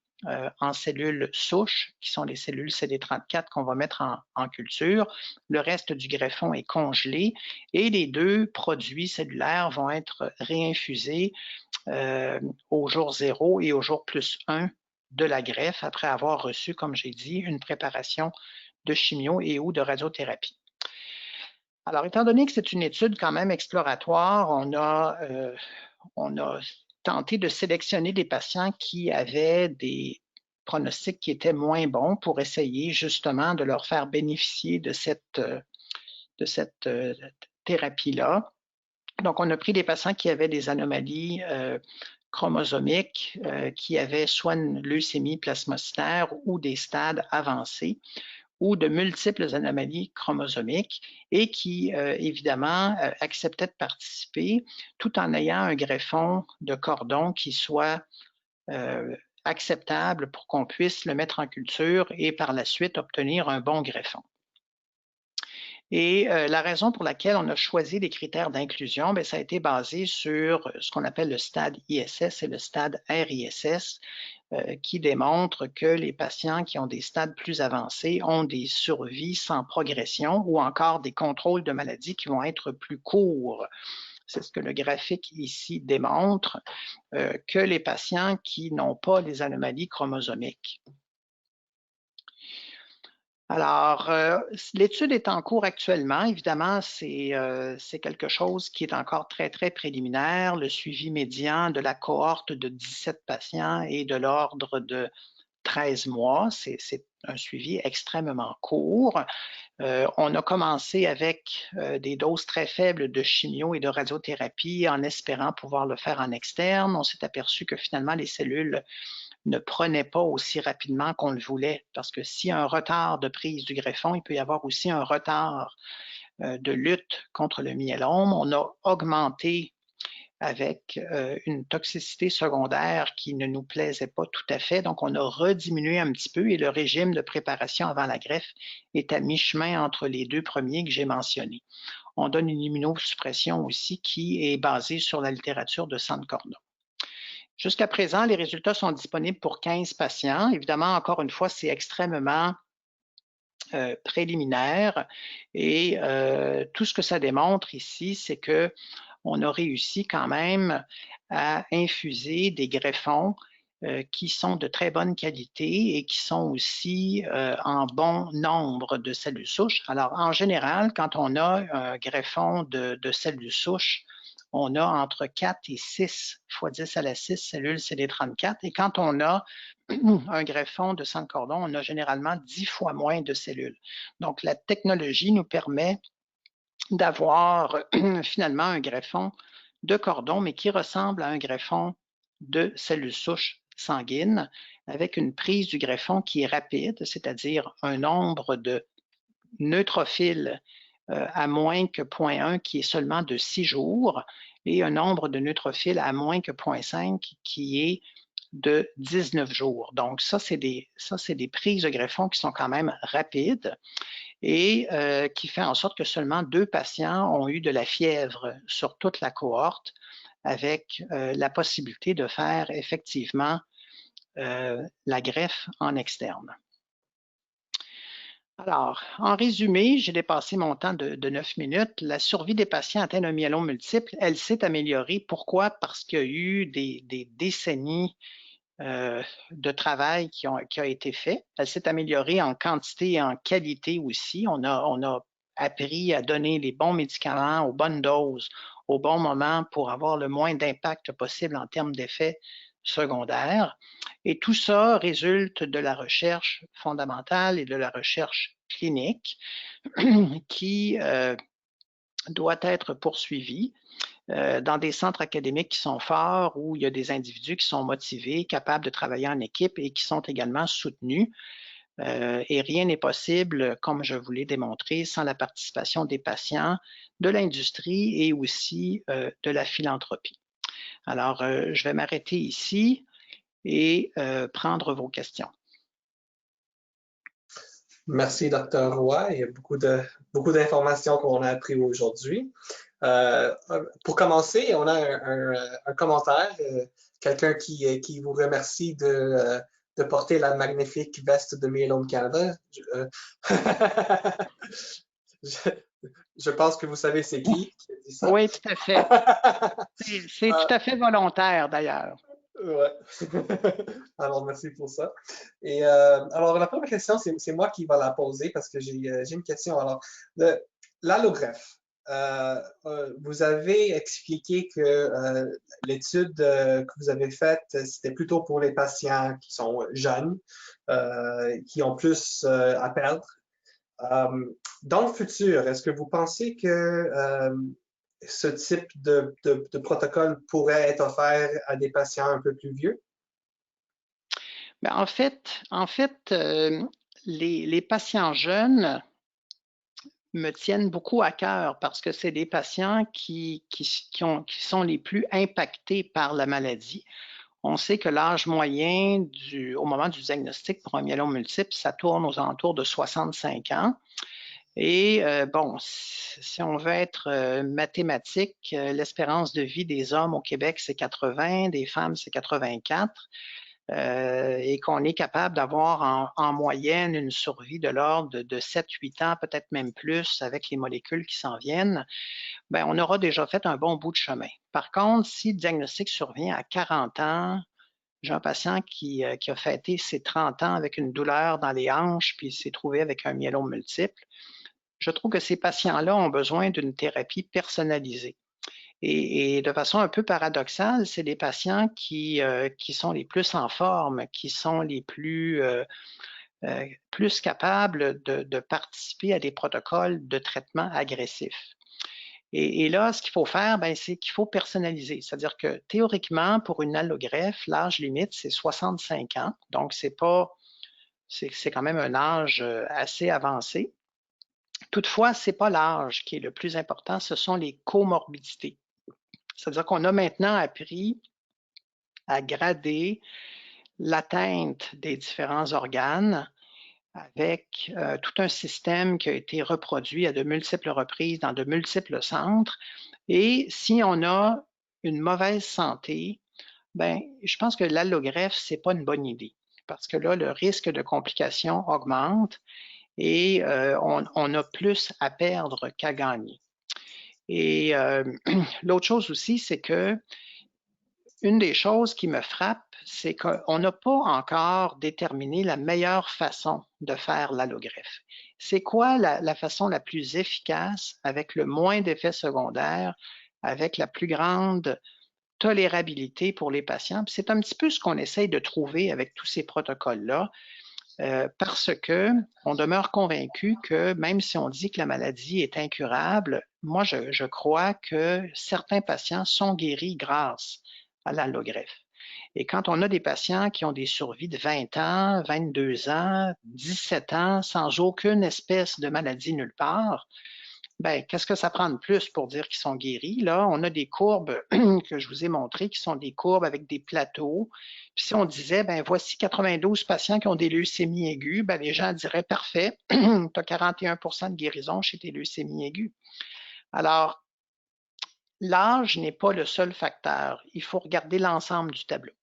Speaker 2: en cellules souches, qui sont les cellules CD34 qu'on va mettre en culture. Le reste du greffon est congelé et les deux produits cellulaires vont être réinfusés au jour 0 et au jour +1 de la greffe après avoir reçu, comme j'ai dit, une préparation de chimio et ou de radiothérapie. Alors, étant donné que c'est une étude quand même exploratoire, on a tenté de sélectionner des patients qui avaient des pronostics qui étaient moins bons pour essayer justement de leur faire bénéficier de cette thérapie-là. Donc, on a pris des patients qui avaient des anomalies chromosomiques, qui avaient soit une leucémie plasmacytaire ou des stades avancés, ou de multiples anomalies chromosomiques et qui, évidemment, acceptaient de participer tout en ayant un greffon de cordon qui soit acceptable pour qu'on puisse le mettre en culture et par la suite obtenir un bon greffon. Et la raison pour laquelle on a choisi les critères d'inclusion, ça a été basé sur ce qu'on appelle le stade ISS et le stade RISS, qui démontrent que les patients qui ont des stades plus avancés ont des survies sans progression ou encore des contrôles de maladie qui vont être plus courts. C'est ce que le graphique ici démontre, que les patients qui n'ont pas les anomalies chromosomiques. Alors, l'étude est en cours actuellement. Évidemment, c'est quelque chose qui est encore très, très préliminaire. Le suivi médian de la cohorte de 17 patients est de l'ordre de 13 mois. C'est un suivi extrêmement court. On a commencé avec des doses très faibles de chimio et de radiothérapie en espérant pouvoir le faire en externe. On s'est aperçu que finalement, les cellules ne prenaient pas aussi rapidement qu'on le voulait, parce que s'il y a un retard de prise du greffon, il peut y avoir aussi un retard de lutte contre le myélome. On a augmenté avec une toxicité secondaire qui ne nous plaisait pas tout à fait. Donc, on a rediminué un petit peu et le régime de préparation avant la greffe est à mi-chemin entre les deux premiers que j'ai mentionnés. On donne une immunosuppression aussi qui est basée sur la littérature de San-Cordon. Jusqu'à présent, les résultats sont disponibles pour 15 patients. Évidemment, encore une fois, c'est extrêmement préliminaire et tout ce que ça démontre ici, c'est que on a réussi quand même à infuser des greffons qui sont de très bonne qualité et qui sont aussi en bon nombre de cellules souches. Alors, en général, quand on a un greffon de cellules souches, on a entre 4 et 6 fois 10 à la 6 cellules CD34. Et quand on a un greffon de sang de cordon, on a généralement 10 fois moins de cellules. Donc, la technologie nous permet d'avoir finalement un greffon de cordon, mais qui ressemble à un greffon de cellules souches sanguines, avec une prise du greffon qui est rapide, c'est-à-dire un nombre de neutrophiles à moins que 0,1 qui est seulement de 6 jours, et un nombre de neutrophiles à moins que 0,5 qui est de 19 jours. Donc, ça, c'est des prises de greffon qui sont quand même rapides et qui fait en sorte que seulement 2 patients ont eu de la fièvre sur toute la cohorte, avec la possibilité de faire effectivement la greffe en externe. Alors, en résumé, j'ai dépassé mon temps de 9 minutes. La survie des patients atteints d'un myélome multiple, elle s'est améliorée. Pourquoi? Parce qu'il y a eu des décennies de travail qui a été fait. Elle s'est améliorée en quantité et en qualité aussi. On a appris à donner les bons médicaments aux bonnes doses, au bon moment pour avoir le moins d'impact possible en termes d'effets secondaires. Et tout ça résulte de la recherche fondamentale et de la recherche clinique qui doit être poursuivie dans des centres académiques qui sont forts, où il y a des individus qui sont motivés, capables de travailler en équipe et qui sont également soutenus. Et rien n'est possible, comme je vous l'ai démontré, sans la participation des patients, de l'industrie et aussi de la philanthropie. Alors, je vais m'arrêter ici et prendre vos questions.
Speaker 1: Merci, Dr. Roy. Il y a beaucoup d'informations qu'on a appris aujourd'hui. Pour commencer, on a un commentaire, quelqu'un qui vous remercie de porter la magnifique veste de Myélome Canada. Je pense que vous savez c'est qui a dit ça.
Speaker 2: Oui, tout à fait. C'est tout à fait volontaire, d'ailleurs.
Speaker 1: Ouais. Alors, merci pour ça. Et alors, la première question, c'est moi qui va la poser parce que j'ai une question. Alors, l'allogreffe, vous avez expliqué que l'étude que vous avez faite, c'était plutôt pour les patients qui sont jeunes, qui ont plus à perdre. Dans le futur, est-ce que vous pensez que ce type de protocole pourrait être offert à des patients un peu plus vieux?
Speaker 2: Ben, en fait les patients jeunes me tiennent beaucoup à cœur parce que c'est des patients qui sont les plus impactés par la maladie. On sait que l'âge moyen au moment du diagnostic pour un myélome multiple, ça tourne aux alentours de 65 ans. Et bon, si on veut être mathématique, l'espérance de vie des hommes au Québec, c'est 80, des femmes, c'est 84. Et qu'on est capable d'avoir en moyenne une survie de l'ordre de 7-8 ans, peut-être même plus avec les molécules qui s'en viennent, ben, on aura déjà fait un bon bout de chemin. Par contre, si le diagnostic survient à 40 ans, j'ai un patient qui a fêté ses 30 ans avec une douleur dans les hanches, puis s'est trouvé avec un myélome multiple, je trouve que ces patients-là ont besoin d'une thérapie personnalisée. Et de façon un peu paradoxale, c'est des patients qui sont les plus en forme, qui sont les plus capables de participer à des protocoles de traitement agressifs. Et là, ce qu'il faut faire, ben, c'est qu'il faut personnaliser. C'est-à-dire que théoriquement, pour une allogreffe, l'âge limite, c'est 65 ans. Donc, c'est quand même un âge assez avancé. Toutefois, ce n'est pas l'âge qui est le plus important, ce sont les comorbidités. C'est-à-dire qu'on a maintenant appris à grader l'atteinte des différents organes avec tout un système qui a été reproduit à de multiples reprises dans de multiples centres. Et si on a une mauvaise santé, ben, je pense que l'allogreffe, ce n'est pas une bonne idée parce que là, le risque de complications augmente et on a plus à perdre qu'à gagner. Et l'autre chose aussi, c'est que une des choses qui me frappe, c'est qu'on n'a pas encore déterminé la meilleure façon de faire l'allogreffe. C'est quoi la façon la plus efficace avec le moins d'effets secondaires, avec la plus grande tolérabilité pour les patients? C'est un petit peu ce qu'on essaye de trouver avec tous ces protocoles-là, parce que on demeure convaincu que même si on dit que la maladie est incurable, moi, je crois que certains patients sont guéris grâce à l'allogreffe. Et quand on a des patients qui ont des survies de 20 ans, 22 ans, 17 ans, sans aucune espèce de maladie nulle part, ben, qu'est-ce que ça prend de plus pour dire qu'ils sont guéris? Là, on a des courbes que je vous ai montrées qui sont des courbes avec des plateaux. Puis si on disait, ben, voici 92 patients qui ont des leucémies aiguës, ben, les gens diraient, parfait, tu as 41% de guérison chez tes leucémies aiguës. Alors, l'âge n'est pas le seul facteur. Il faut regarder l'ensemble du tableau.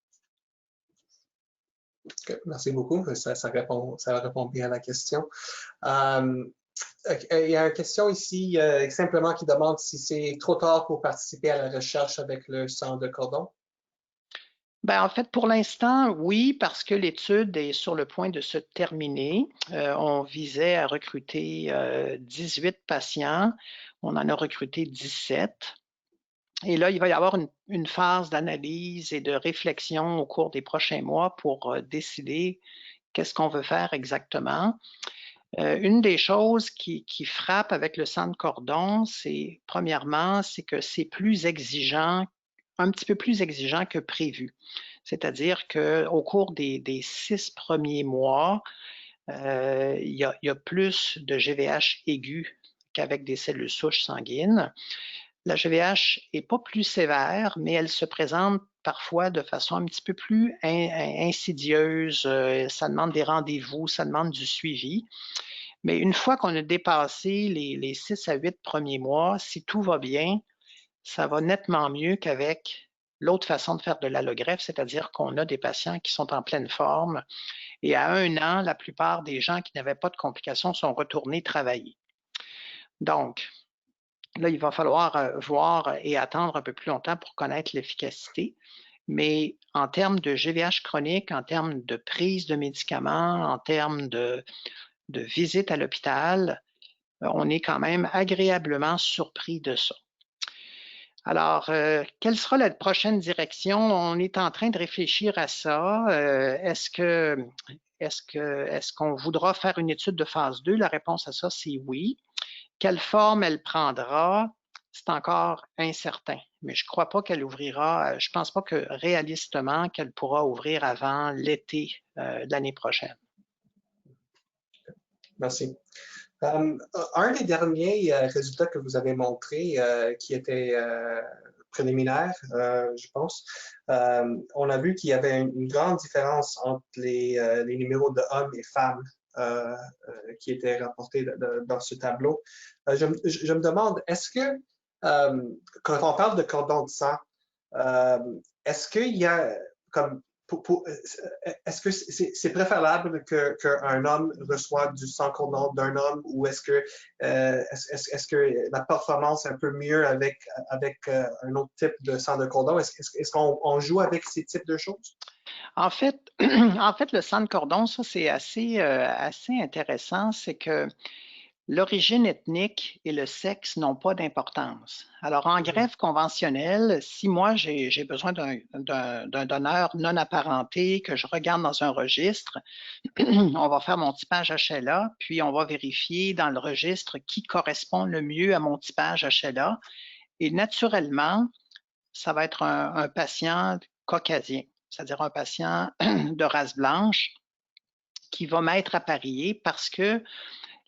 Speaker 1: Okay, merci beaucoup. Ça répond bien à la question. Il y a une question ici simplement qui demande si c'est trop tard pour participer à la recherche avec le sang de cordon.
Speaker 2: Ben, en fait, pour l'instant, oui, parce que l'étude est sur le point de se terminer. On visait à recruter 18 patients. On en a recruté 17. Et là, il va y avoir une phase d'analyse et de réflexion au cours des prochains mois pour décider qu'est-ce qu'on veut faire exactement. Une des choses qui frappe avec le sang de cordon, c'est premièrement, c'est que c'est plus exigeant, un petit peu plus exigeant que prévu. C'est-à-dire qu'au cours des 6 premiers mois, il y a plus de GVH aigu qu'avec des cellules souches sanguines. La GVH n'est pas plus sévère, mais elle se présente parfois de façon un petit peu plus insidieuse. Ça demande des rendez-vous, ça demande du suivi. Mais une fois qu'on a dépassé les 6 à 8 premiers mois, si tout va bien, ça va nettement mieux qu'avec l'autre façon de faire de l'allogreffe, c'est-à-dire qu'on a des patients qui sont en pleine forme et à 1 an, la plupart des gens qui n'avaient pas de complications sont retournés travailler. Donc, là, il va falloir voir et attendre un peu plus longtemps pour connaître l'efficacité. Mais en termes de GVH chronique, en termes de prise de médicaments, en termes de visite à l'hôpital, on est quand même agréablement surpris de ça. Alors, quelle sera la prochaine direction? On est en train de réfléchir à ça. Est-ce qu'on voudra faire une étude de phase 2? La réponse à ça, c'est oui. Quelle forme elle prendra? C'est encore incertain, mais je ne crois pas qu'elle ouvrira, je ne pense pas que réalistement qu'elle pourra ouvrir avant l'été de l'année prochaine.
Speaker 1: Merci. Un des derniers résultats que vous avez montré, qui était préliminaire, je pense, on a vu qu'il y avait une grande différence entre les numéros de hommes et femmes qui étaient rapportés dans ce tableau. Je me demande, est-ce que, quand on parle de cordon de sang, est-ce qu'il y a comme est-ce que c'est préférable qu'un homme reçoive du sang cordon d'un homme ou est-ce que la performance est un peu mieux avec un autre type de sang de cordon? Est-ce qu'on joue avec ces types de choses?
Speaker 2: En fait, le sang de cordon, ça c'est assez intéressant, c'est que l'origine ethnique et le sexe n'ont pas d'importance. Alors, en greffe conventionnelle, si moi j'ai besoin d'un donneur non apparenté que je regarde dans un registre, on va faire mon typage HLA, puis on va vérifier dans le registre qui correspond le mieux à mon typage HLA. Et naturellement, ça va être un patient caucasien, c'est-à-dire un patient de race blanche qui va m'être apparié parce que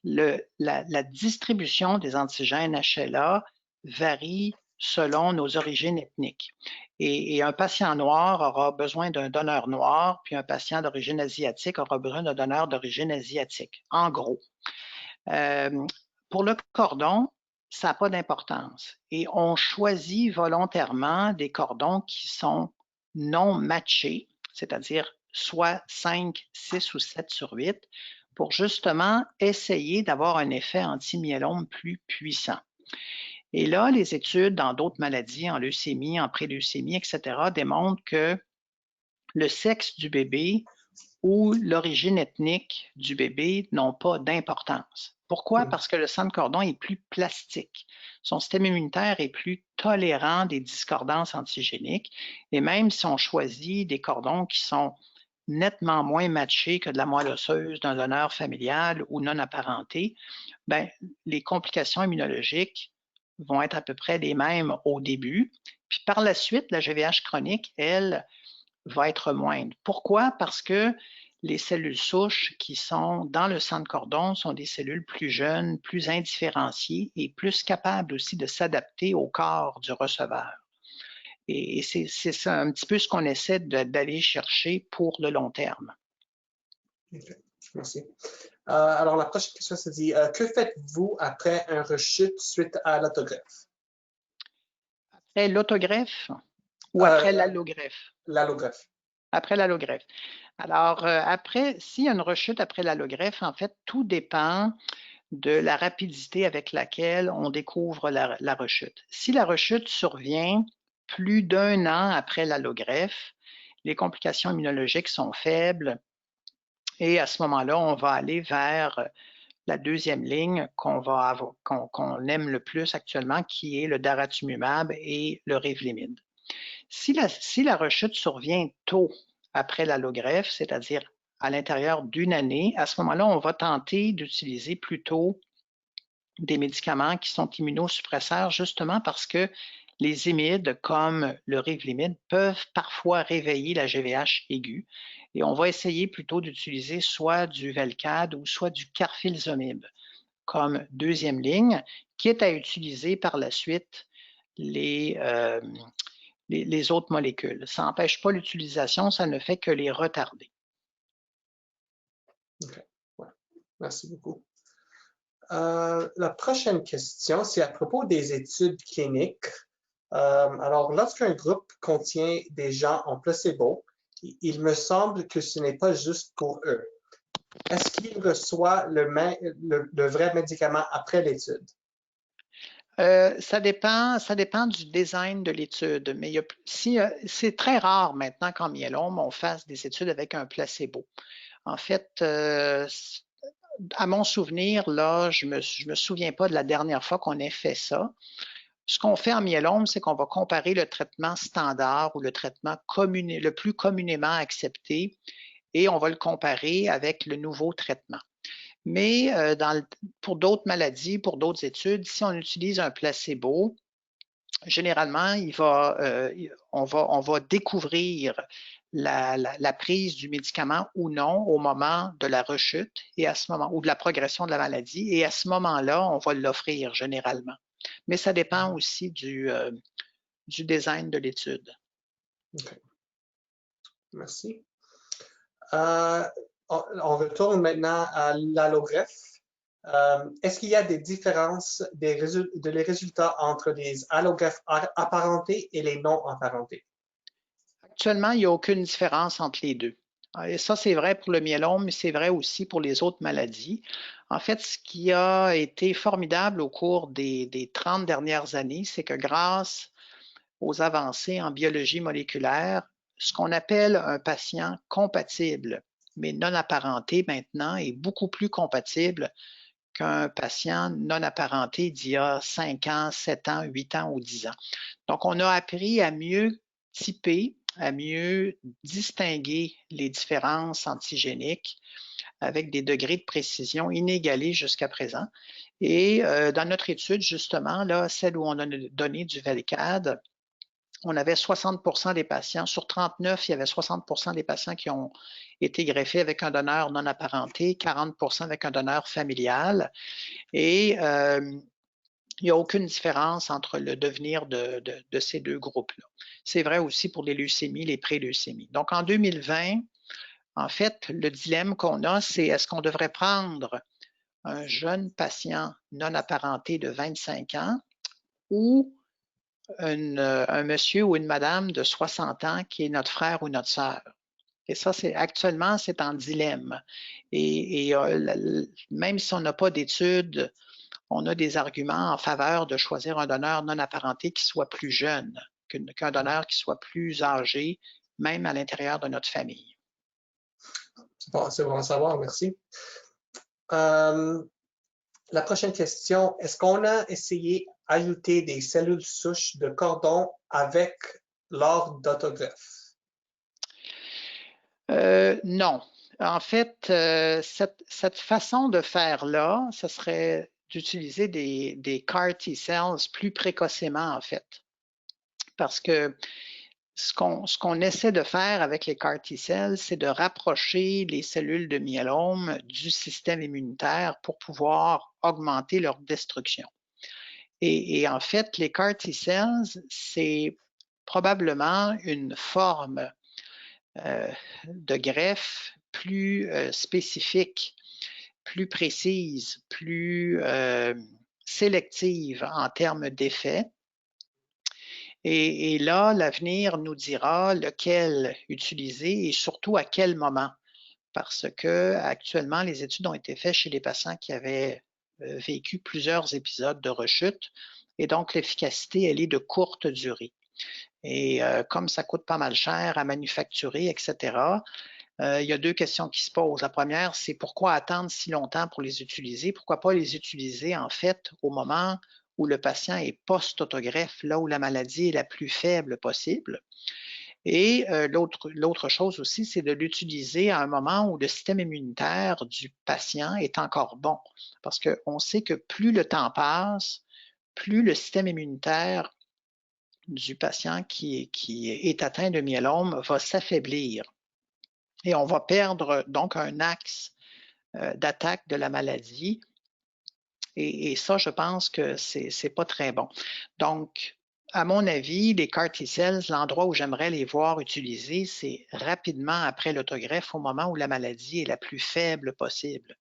Speaker 2: la distribution des antigènes HLA varie selon nos origines ethniques. Et un patient noir aura besoin d'un donneur noir, puis un patient d'origine asiatique aura besoin d'un donneur d'origine asiatique, en gros. Pour le cordon, ça n'a pas d'importance. Et on choisit volontairement des cordons qui sont non matchés, c'est-à-dire soit 5, 6 ou 7 sur 8, pour justement essayer d'avoir un effet anti-myélome plus puissant. Et là, les études dans d'autres maladies, en leucémie, en préleucémie, etc., démontrent que le sexe du bébé ou l'origine ethnique du bébé n'ont pas d'importance. Pourquoi? Parce que le sang de cordon est plus plastique. Son système immunitaire est plus tolérant des discordances antigéniques. Et même si on choisit des cordons qui sont nettement moins matchés que de la moelle osseuse d'un donneur familial ou non apparenté, ben, les complications immunologiques vont être à peu près les mêmes au début. Puis par la suite, la GVH chronique, elle, va être moindre. Pourquoi? Parce que les cellules souches qui sont dans le sang de cordon sont des cellules plus jeunes, plus indifférenciées et plus capables aussi de s'adapter au corps du receveur. Et c'est ça un petit peu ce qu'on essaie d'aller chercher pour le long terme.
Speaker 1: Okay. Merci. Alors, la prochaine question se dit, que faites-vous après un rechute suite à l'autogreffe?
Speaker 2: Après l'autogreffe ou après l'allogreffe?
Speaker 1: L'allogreffe.
Speaker 2: Après l'allogreffe. Alors, s'il y a une rechute après l'allogreffe, en fait, tout dépend de la rapidité avec laquelle on découvre la rechute. Si la rechute survient plus d'1 an après l'allogreffe, les complications immunologiques sont faibles et à ce moment-là, on va aller vers la deuxième ligne qu'on aime le plus actuellement, qui est le daratumumab et le Revlimid. Si la rechute survient tôt après l'allogreffe, c'est-à-dire à l'intérieur d'1 année, à ce moment-là, on va tenter d'utiliser plutôt des médicaments qui sont immunosuppresseurs justement parce que les IMID, comme le Revlimid, peuvent parfois réveiller la GVH aiguë. Et on va essayer plutôt d'utiliser soit du Velcade ou soit du Carfilzomib comme deuxième ligne, quitte à utiliser par la suite les autres molécules. Ça n'empêche pas l'utilisation, ça ne fait que les retarder.
Speaker 1: OK. Ouais. Merci beaucoup. La prochaine question, c'est à propos des études cliniques. Alors, lorsqu'un groupe contient des gens en placebo, il me semble que ce n'est pas juste pour eux. Est-ce qu'ils reçoivent le vrai médicament après l'étude?
Speaker 2: Ça dépend du design de l'étude, mais c'est très rare maintenant qu'en myélome, on fasse des études avec un placebo. En fait, à mon souvenir, là, je me souviens pas de la dernière fois qu'on ait fait ça. Ce qu'on fait en myélome, c'est qu'on va comparer le traitement standard ou le traitement le plus communément accepté et on va le comparer avec le nouveau traitement. Mais pour d'autres maladies, pour d'autres études, si on utilise un placebo, généralement, on va découvrir la prise du médicament ou non au moment de la rechute et à ce moment, ou de la progression de la maladie. Et à ce moment-là, on va l'offrir généralement. Mais ça dépend aussi du design de l'étude.
Speaker 1: OK. Merci. On retourne maintenant à l'allogreffe. Est-ce qu'il y a des différences de les résultats entre les allogreffes apparentés et les non apparentés?
Speaker 2: Actuellement, il n'y a aucune différence entre les deux. Et ça, c'est vrai pour le myélome, mais c'est vrai aussi pour les autres maladies. En fait, ce qui a été formidable au cours des 30 dernières années, c'est que grâce aux avancées en biologie moléculaire, ce qu'on appelle un patient compatible, mais non apparenté maintenant, est beaucoup plus compatible qu'un patient non apparenté d'il y a 5 ans, 7 ans, 8 ans ou 10 ans. Donc, on a appris à mieux typer, à mieux distinguer les différences antigéniques avec des degrés de précision inégalés jusqu'à présent. Et dans notre étude, justement, là, celle où on a donné du Velcade, on avait 60% des patients, sur 39, il y avait 60% des patients qui ont été greffés avec un donneur non apparenté, 40% avec un donneur familial. Et il n'y a aucune différence entre le devenir de ces deux groupes-là. C'est vrai aussi pour les leucémies, les préleucémies. Donc, en 2020, en fait, le dilemme qu'on a, c'est est-ce qu'on devrait prendre un jeune patient non apparenté de 25 ans ou un monsieur ou une madame de 60 ans qui est notre frère ou notre sœur. Et ça, actuellement, c'est en dilemme. Et même si on n'a pas d'études, on a des arguments en faveur de choisir un donneur non apparenté qui soit plus jeune qu'un donneur qui soit plus âgé, même à l'intérieur de notre famille.
Speaker 1: C'est bon à savoir, merci. La prochaine question, est-ce qu'on a essayé d'ajouter des cellules souches de cordon lors d'autogreffe?
Speaker 2: Non. En fait, cette façon de faire-là, ce serait d'utiliser des CAR T-cells plus précocement, en fait. Parce que ce qu'on essaie de faire avec les CAR T-cells, c'est de rapprocher les cellules de myélome du système immunitaire pour pouvoir augmenter leur destruction. Et en fait, les CAR T-cells, c'est probablement une forme de greffe plus spécifique, plus précise, plus sélective en termes d'effet. Et là, l'avenir nous dira lequel utiliser et surtout à quel moment. Parce que actuellement, les études ont été faites chez les patients qui avaient vécu plusieurs épisodes de rechute. Et donc, l'efficacité, elle est de courte durée. Et comme ça coûte pas mal cher à manufacturer, etc., il y a deux questions qui se posent. La première, c'est pourquoi attendre si longtemps pour les utiliser? Pourquoi pas les utiliser, en fait, au moment où le patient est post-autogreffe, là où la maladie est la plus faible possible? Et l'autre chose aussi, c'est de l'utiliser à un moment où le système immunitaire du patient est encore bon. Parce qu'on sait que plus le temps passe, plus le système immunitaire du patient qui est atteint de myélome va s'affaiblir. Et on va perdre donc un axe d'attaque de la maladie. Et ça, je pense que c'est pas très bon. Donc, à mon avis, les CAR T-cells, l'endroit où j'aimerais les voir utilisés, c'est rapidement après l'autogreffe, au moment où la maladie est la plus faible possible,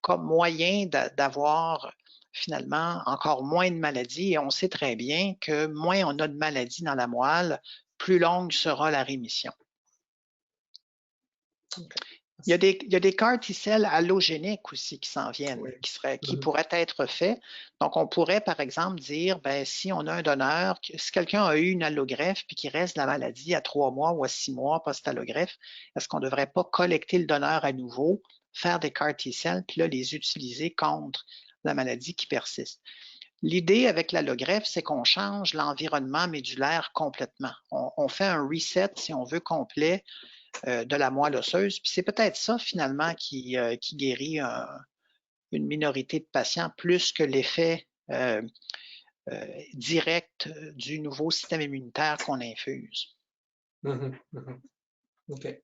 Speaker 2: comme moyen d'avoir finalement encore moins de maladies. Et on sait très bien que moins on a de maladies dans la moelle, plus longue sera la rémission. Il y a des CAR T-cells allogéniques aussi qui s'en viennent,
Speaker 1: Oui.
Speaker 2: qui pourraient être faits. Donc, on pourrait, par exemple, dire, ben, si on a un donneur, si quelqu'un a eu une allogreffe puis qu'il reste de la maladie à 3 mois ou à 6 mois post-allogreffe, est-ce qu'on ne devrait pas collecter le donneur à nouveau, faire des CAR T-cells, puis là, les utiliser contre la maladie qui persiste? L'idée avec l'allogreffe, c'est qu'on change l'environnement médulaire complètement. On fait un reset, si on veut, complet de la moelle osseuse. Puis c'est peut-être ça, finalement, qui guérit une minorité de patients plus que l'effet direct du nouveau système immunitaire qu'on infuse.
Speaker 1: OK.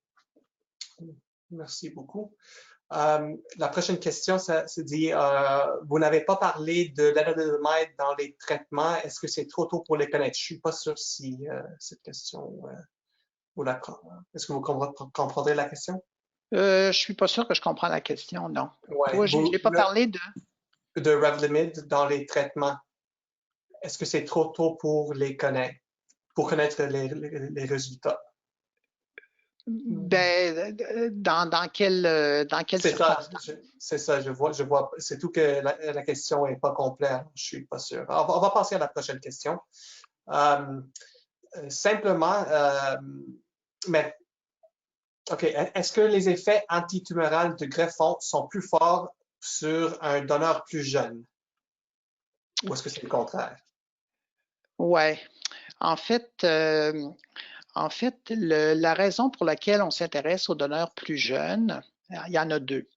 Speaker 1: Merci beaucoup. La prochaine question, ça se dit, vous n'avez pas parlé de l'anadomide dans les traitements. Est-ce que c'est trop tôt pour les connaître? Je ne suis pas sûr si cette question, est-ce que vous comprendrez la question?
Speaker 2: Je ne suis pas sûr que je comprends la question, non.
Speaker 1: Ouais,
Speaker 2: Toi, je n'ai pas parlé
Speaker 1: de Revlimid dans les traitements. Est-ce que c'est trop tôt pour les connaître, pour connaître les résultats?
Speaker 2: Ben, dans quelle circonstance?
Speaker 1: C'est ça, je vois. C'est tout que la question n'est pas complète. Je suis pas sûr. On va passer à la prochaine question. Simplement, mais OK. Est-ce que les effets antitumoraux de greffon sont plus forts sur un donneur plus jeune? Ou est-ce que c'est le contraire?
Speaker 2: Oui. En fait, la raison pour laquelle on s'intéresse aux donneurs plus jeunes, il y en a deux.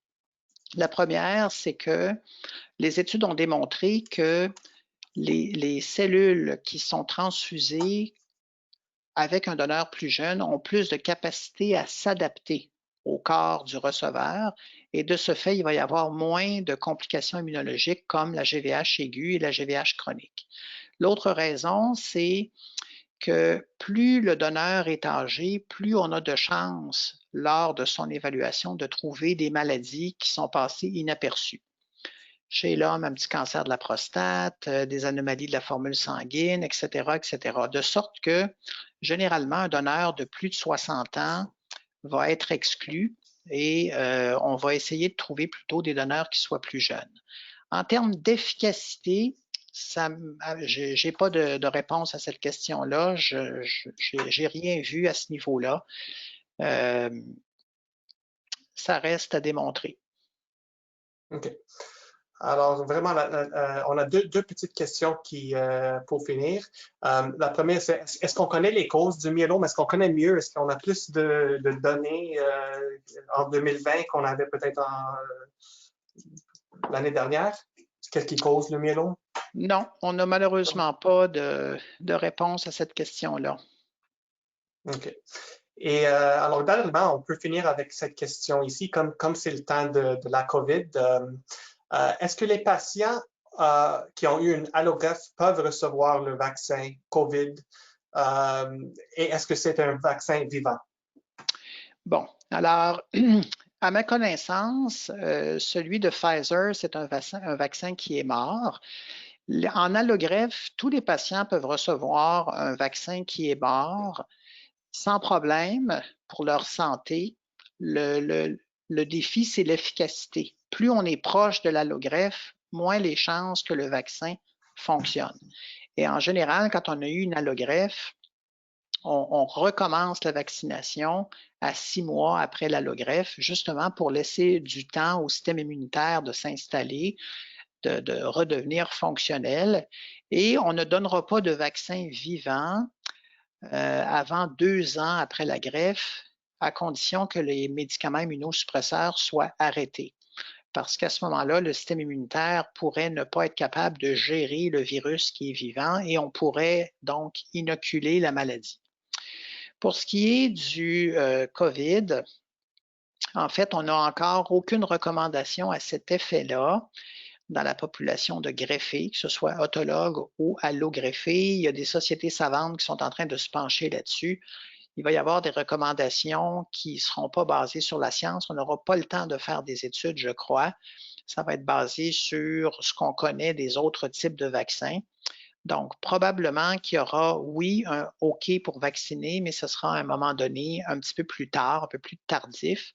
Speaker 2: La première, c'est que les études ont démontré que les cellules qui sont transfusées avec un donneur plus jeune ont plus de capacité à s'adapter au corps du receveur et de ce fait, il va y avoir moins de complications immunologiques comme la GVH aiguë et la GVH chronique. L'autre raison, c'est que plus le donneur est âgé, plus on a de chances lors de son évaluation de trouver des maladies qui sont passées inaperçues. Chez l'homme, un petit cancer de la prostate, des anomalies de la formule sanguine, etc., etc. De sorte que, généralement, un donneur de plus de 60 ans va être exclu et on va essayer de trouver plutôt des donneurs qui soient plus jeunes. En termes d'efficacité, je n'ai pas de réponse à cette question-là. Je n'ai rien vu à ce niveau-là. Ça reste à démontrer.
Speaker 1: OK. Alors, vraiment, on a deux petites questions pour finir. La première, c'est est-ce qu'on connaît les causes du myélome? Est-ce qu'on connaît mieux? Est-ce qu'on a plus de données en 2020 qu'on avait peut-être l'année dernière? Qu'est-ce qui cause le myélome?
Speaker 2: Non, on n'a malheureusement pas de réponse à cette question-là.
Speaker 1: OK. Et alors, dernièrement, on peut finir avec cette question ici, comme c'est le temps de la COVID. Est-ce que les patients qui ont eu une allogreffe peuvent recevoir le vaccin COVID et est-ce que c'est un vaccin vivant?
Speaker 2: Bon, alors, à ma connaissance, celui de Pfizer, c'est un vaccin qui est mort. En allogreffe, tous les patients peuvent recevoir un vaccin qui est mort sans problème pour leur santé. Le défi, c'est l'efficacité. Plus on est proche de l'allogreffe, moins les chances que le vaccin fonctionne. Et en général, quand on a eu une allogreffe, on recommence la vaccination à 6 mois après l'allogreffe, justement pour laisser du temps au système immunitaire de s'installer, de redevenir fonctionnel. Et on ne donnera pas de vaccin vivant avant 2 ans après la greffe, à condition que les médicaments immunosuppresseurs soient arrêtés. Parce qu'à ce moment-là, le système immunitaire pourrait ne pas être capable de gérer le virus qui est vivant et on pourrait donc inoculer la maladie. Pour ce qui est du COVID, en fait, on n'a encore aucune recommandation à cet effet-là dans la population de greffés, que ce soit autologue ou allogreffés. Il y a des sociétés savantes qui sont en train de se pencher là-dessus. Il va y avoir des recommandations qui ne seront pas basées sur la science. On n'aura pas le temps de faire des études, je crois. Ça va être basé sur ce qu'on connaît des autres types de vaccins. Donc, probablement qu'il y aura, oui, un OK pour vacciner, mais ce sera à un moment donné, un petit peu plus tard, un peu plus tardif.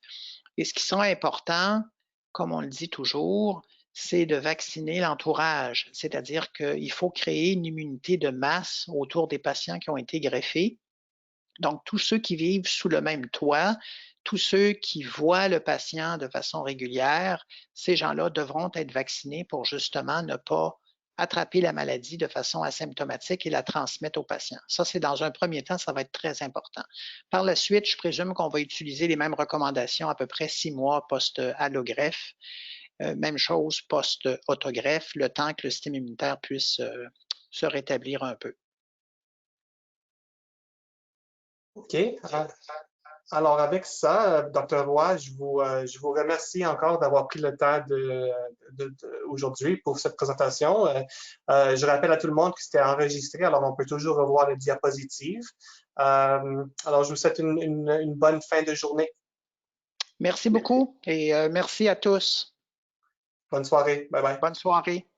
Speaker 2: Et ce qui sera important, comme on le dit toujours, c'est de vacciner l'entourage, c'est-à-dire qu'il faut créer une immunité de masse autour des patients qui ont été greffés. Donc, tous ceux qui vivent sous le même toit, tous ceux qui voient le patient de façon régulière, ces gens-là devront être vaccinés pour justement ne pas attraper la maladie de façon asymptomatique et la transmettre aux patients. Ça, c'est dans un premier temps, ça va être très important. Par la suite, je présume qu'on va utiliser les mêmes recommandations à peu près 6 mois post-allogreffe. Même chose post-autogreffe, le temps que le système immunitaire puisse se rétablir un peu.
Speaker 1: OK. Alors, avec ça, Dr. Roy, je vous remercie encore d'avoir pris le temps aujourd'hui pour cette présentation. Je rappelle à tout le monde que c'était enregistré, alors on peut toujours revoir les diapositives. Alors, je vous souhaite une bonne fin de journée.
Speaker 2: Merci beaucoup et merci à tous.
Speaker 1: Bonne soirée. Bye bye.
Speaker 2: Bonne soirée.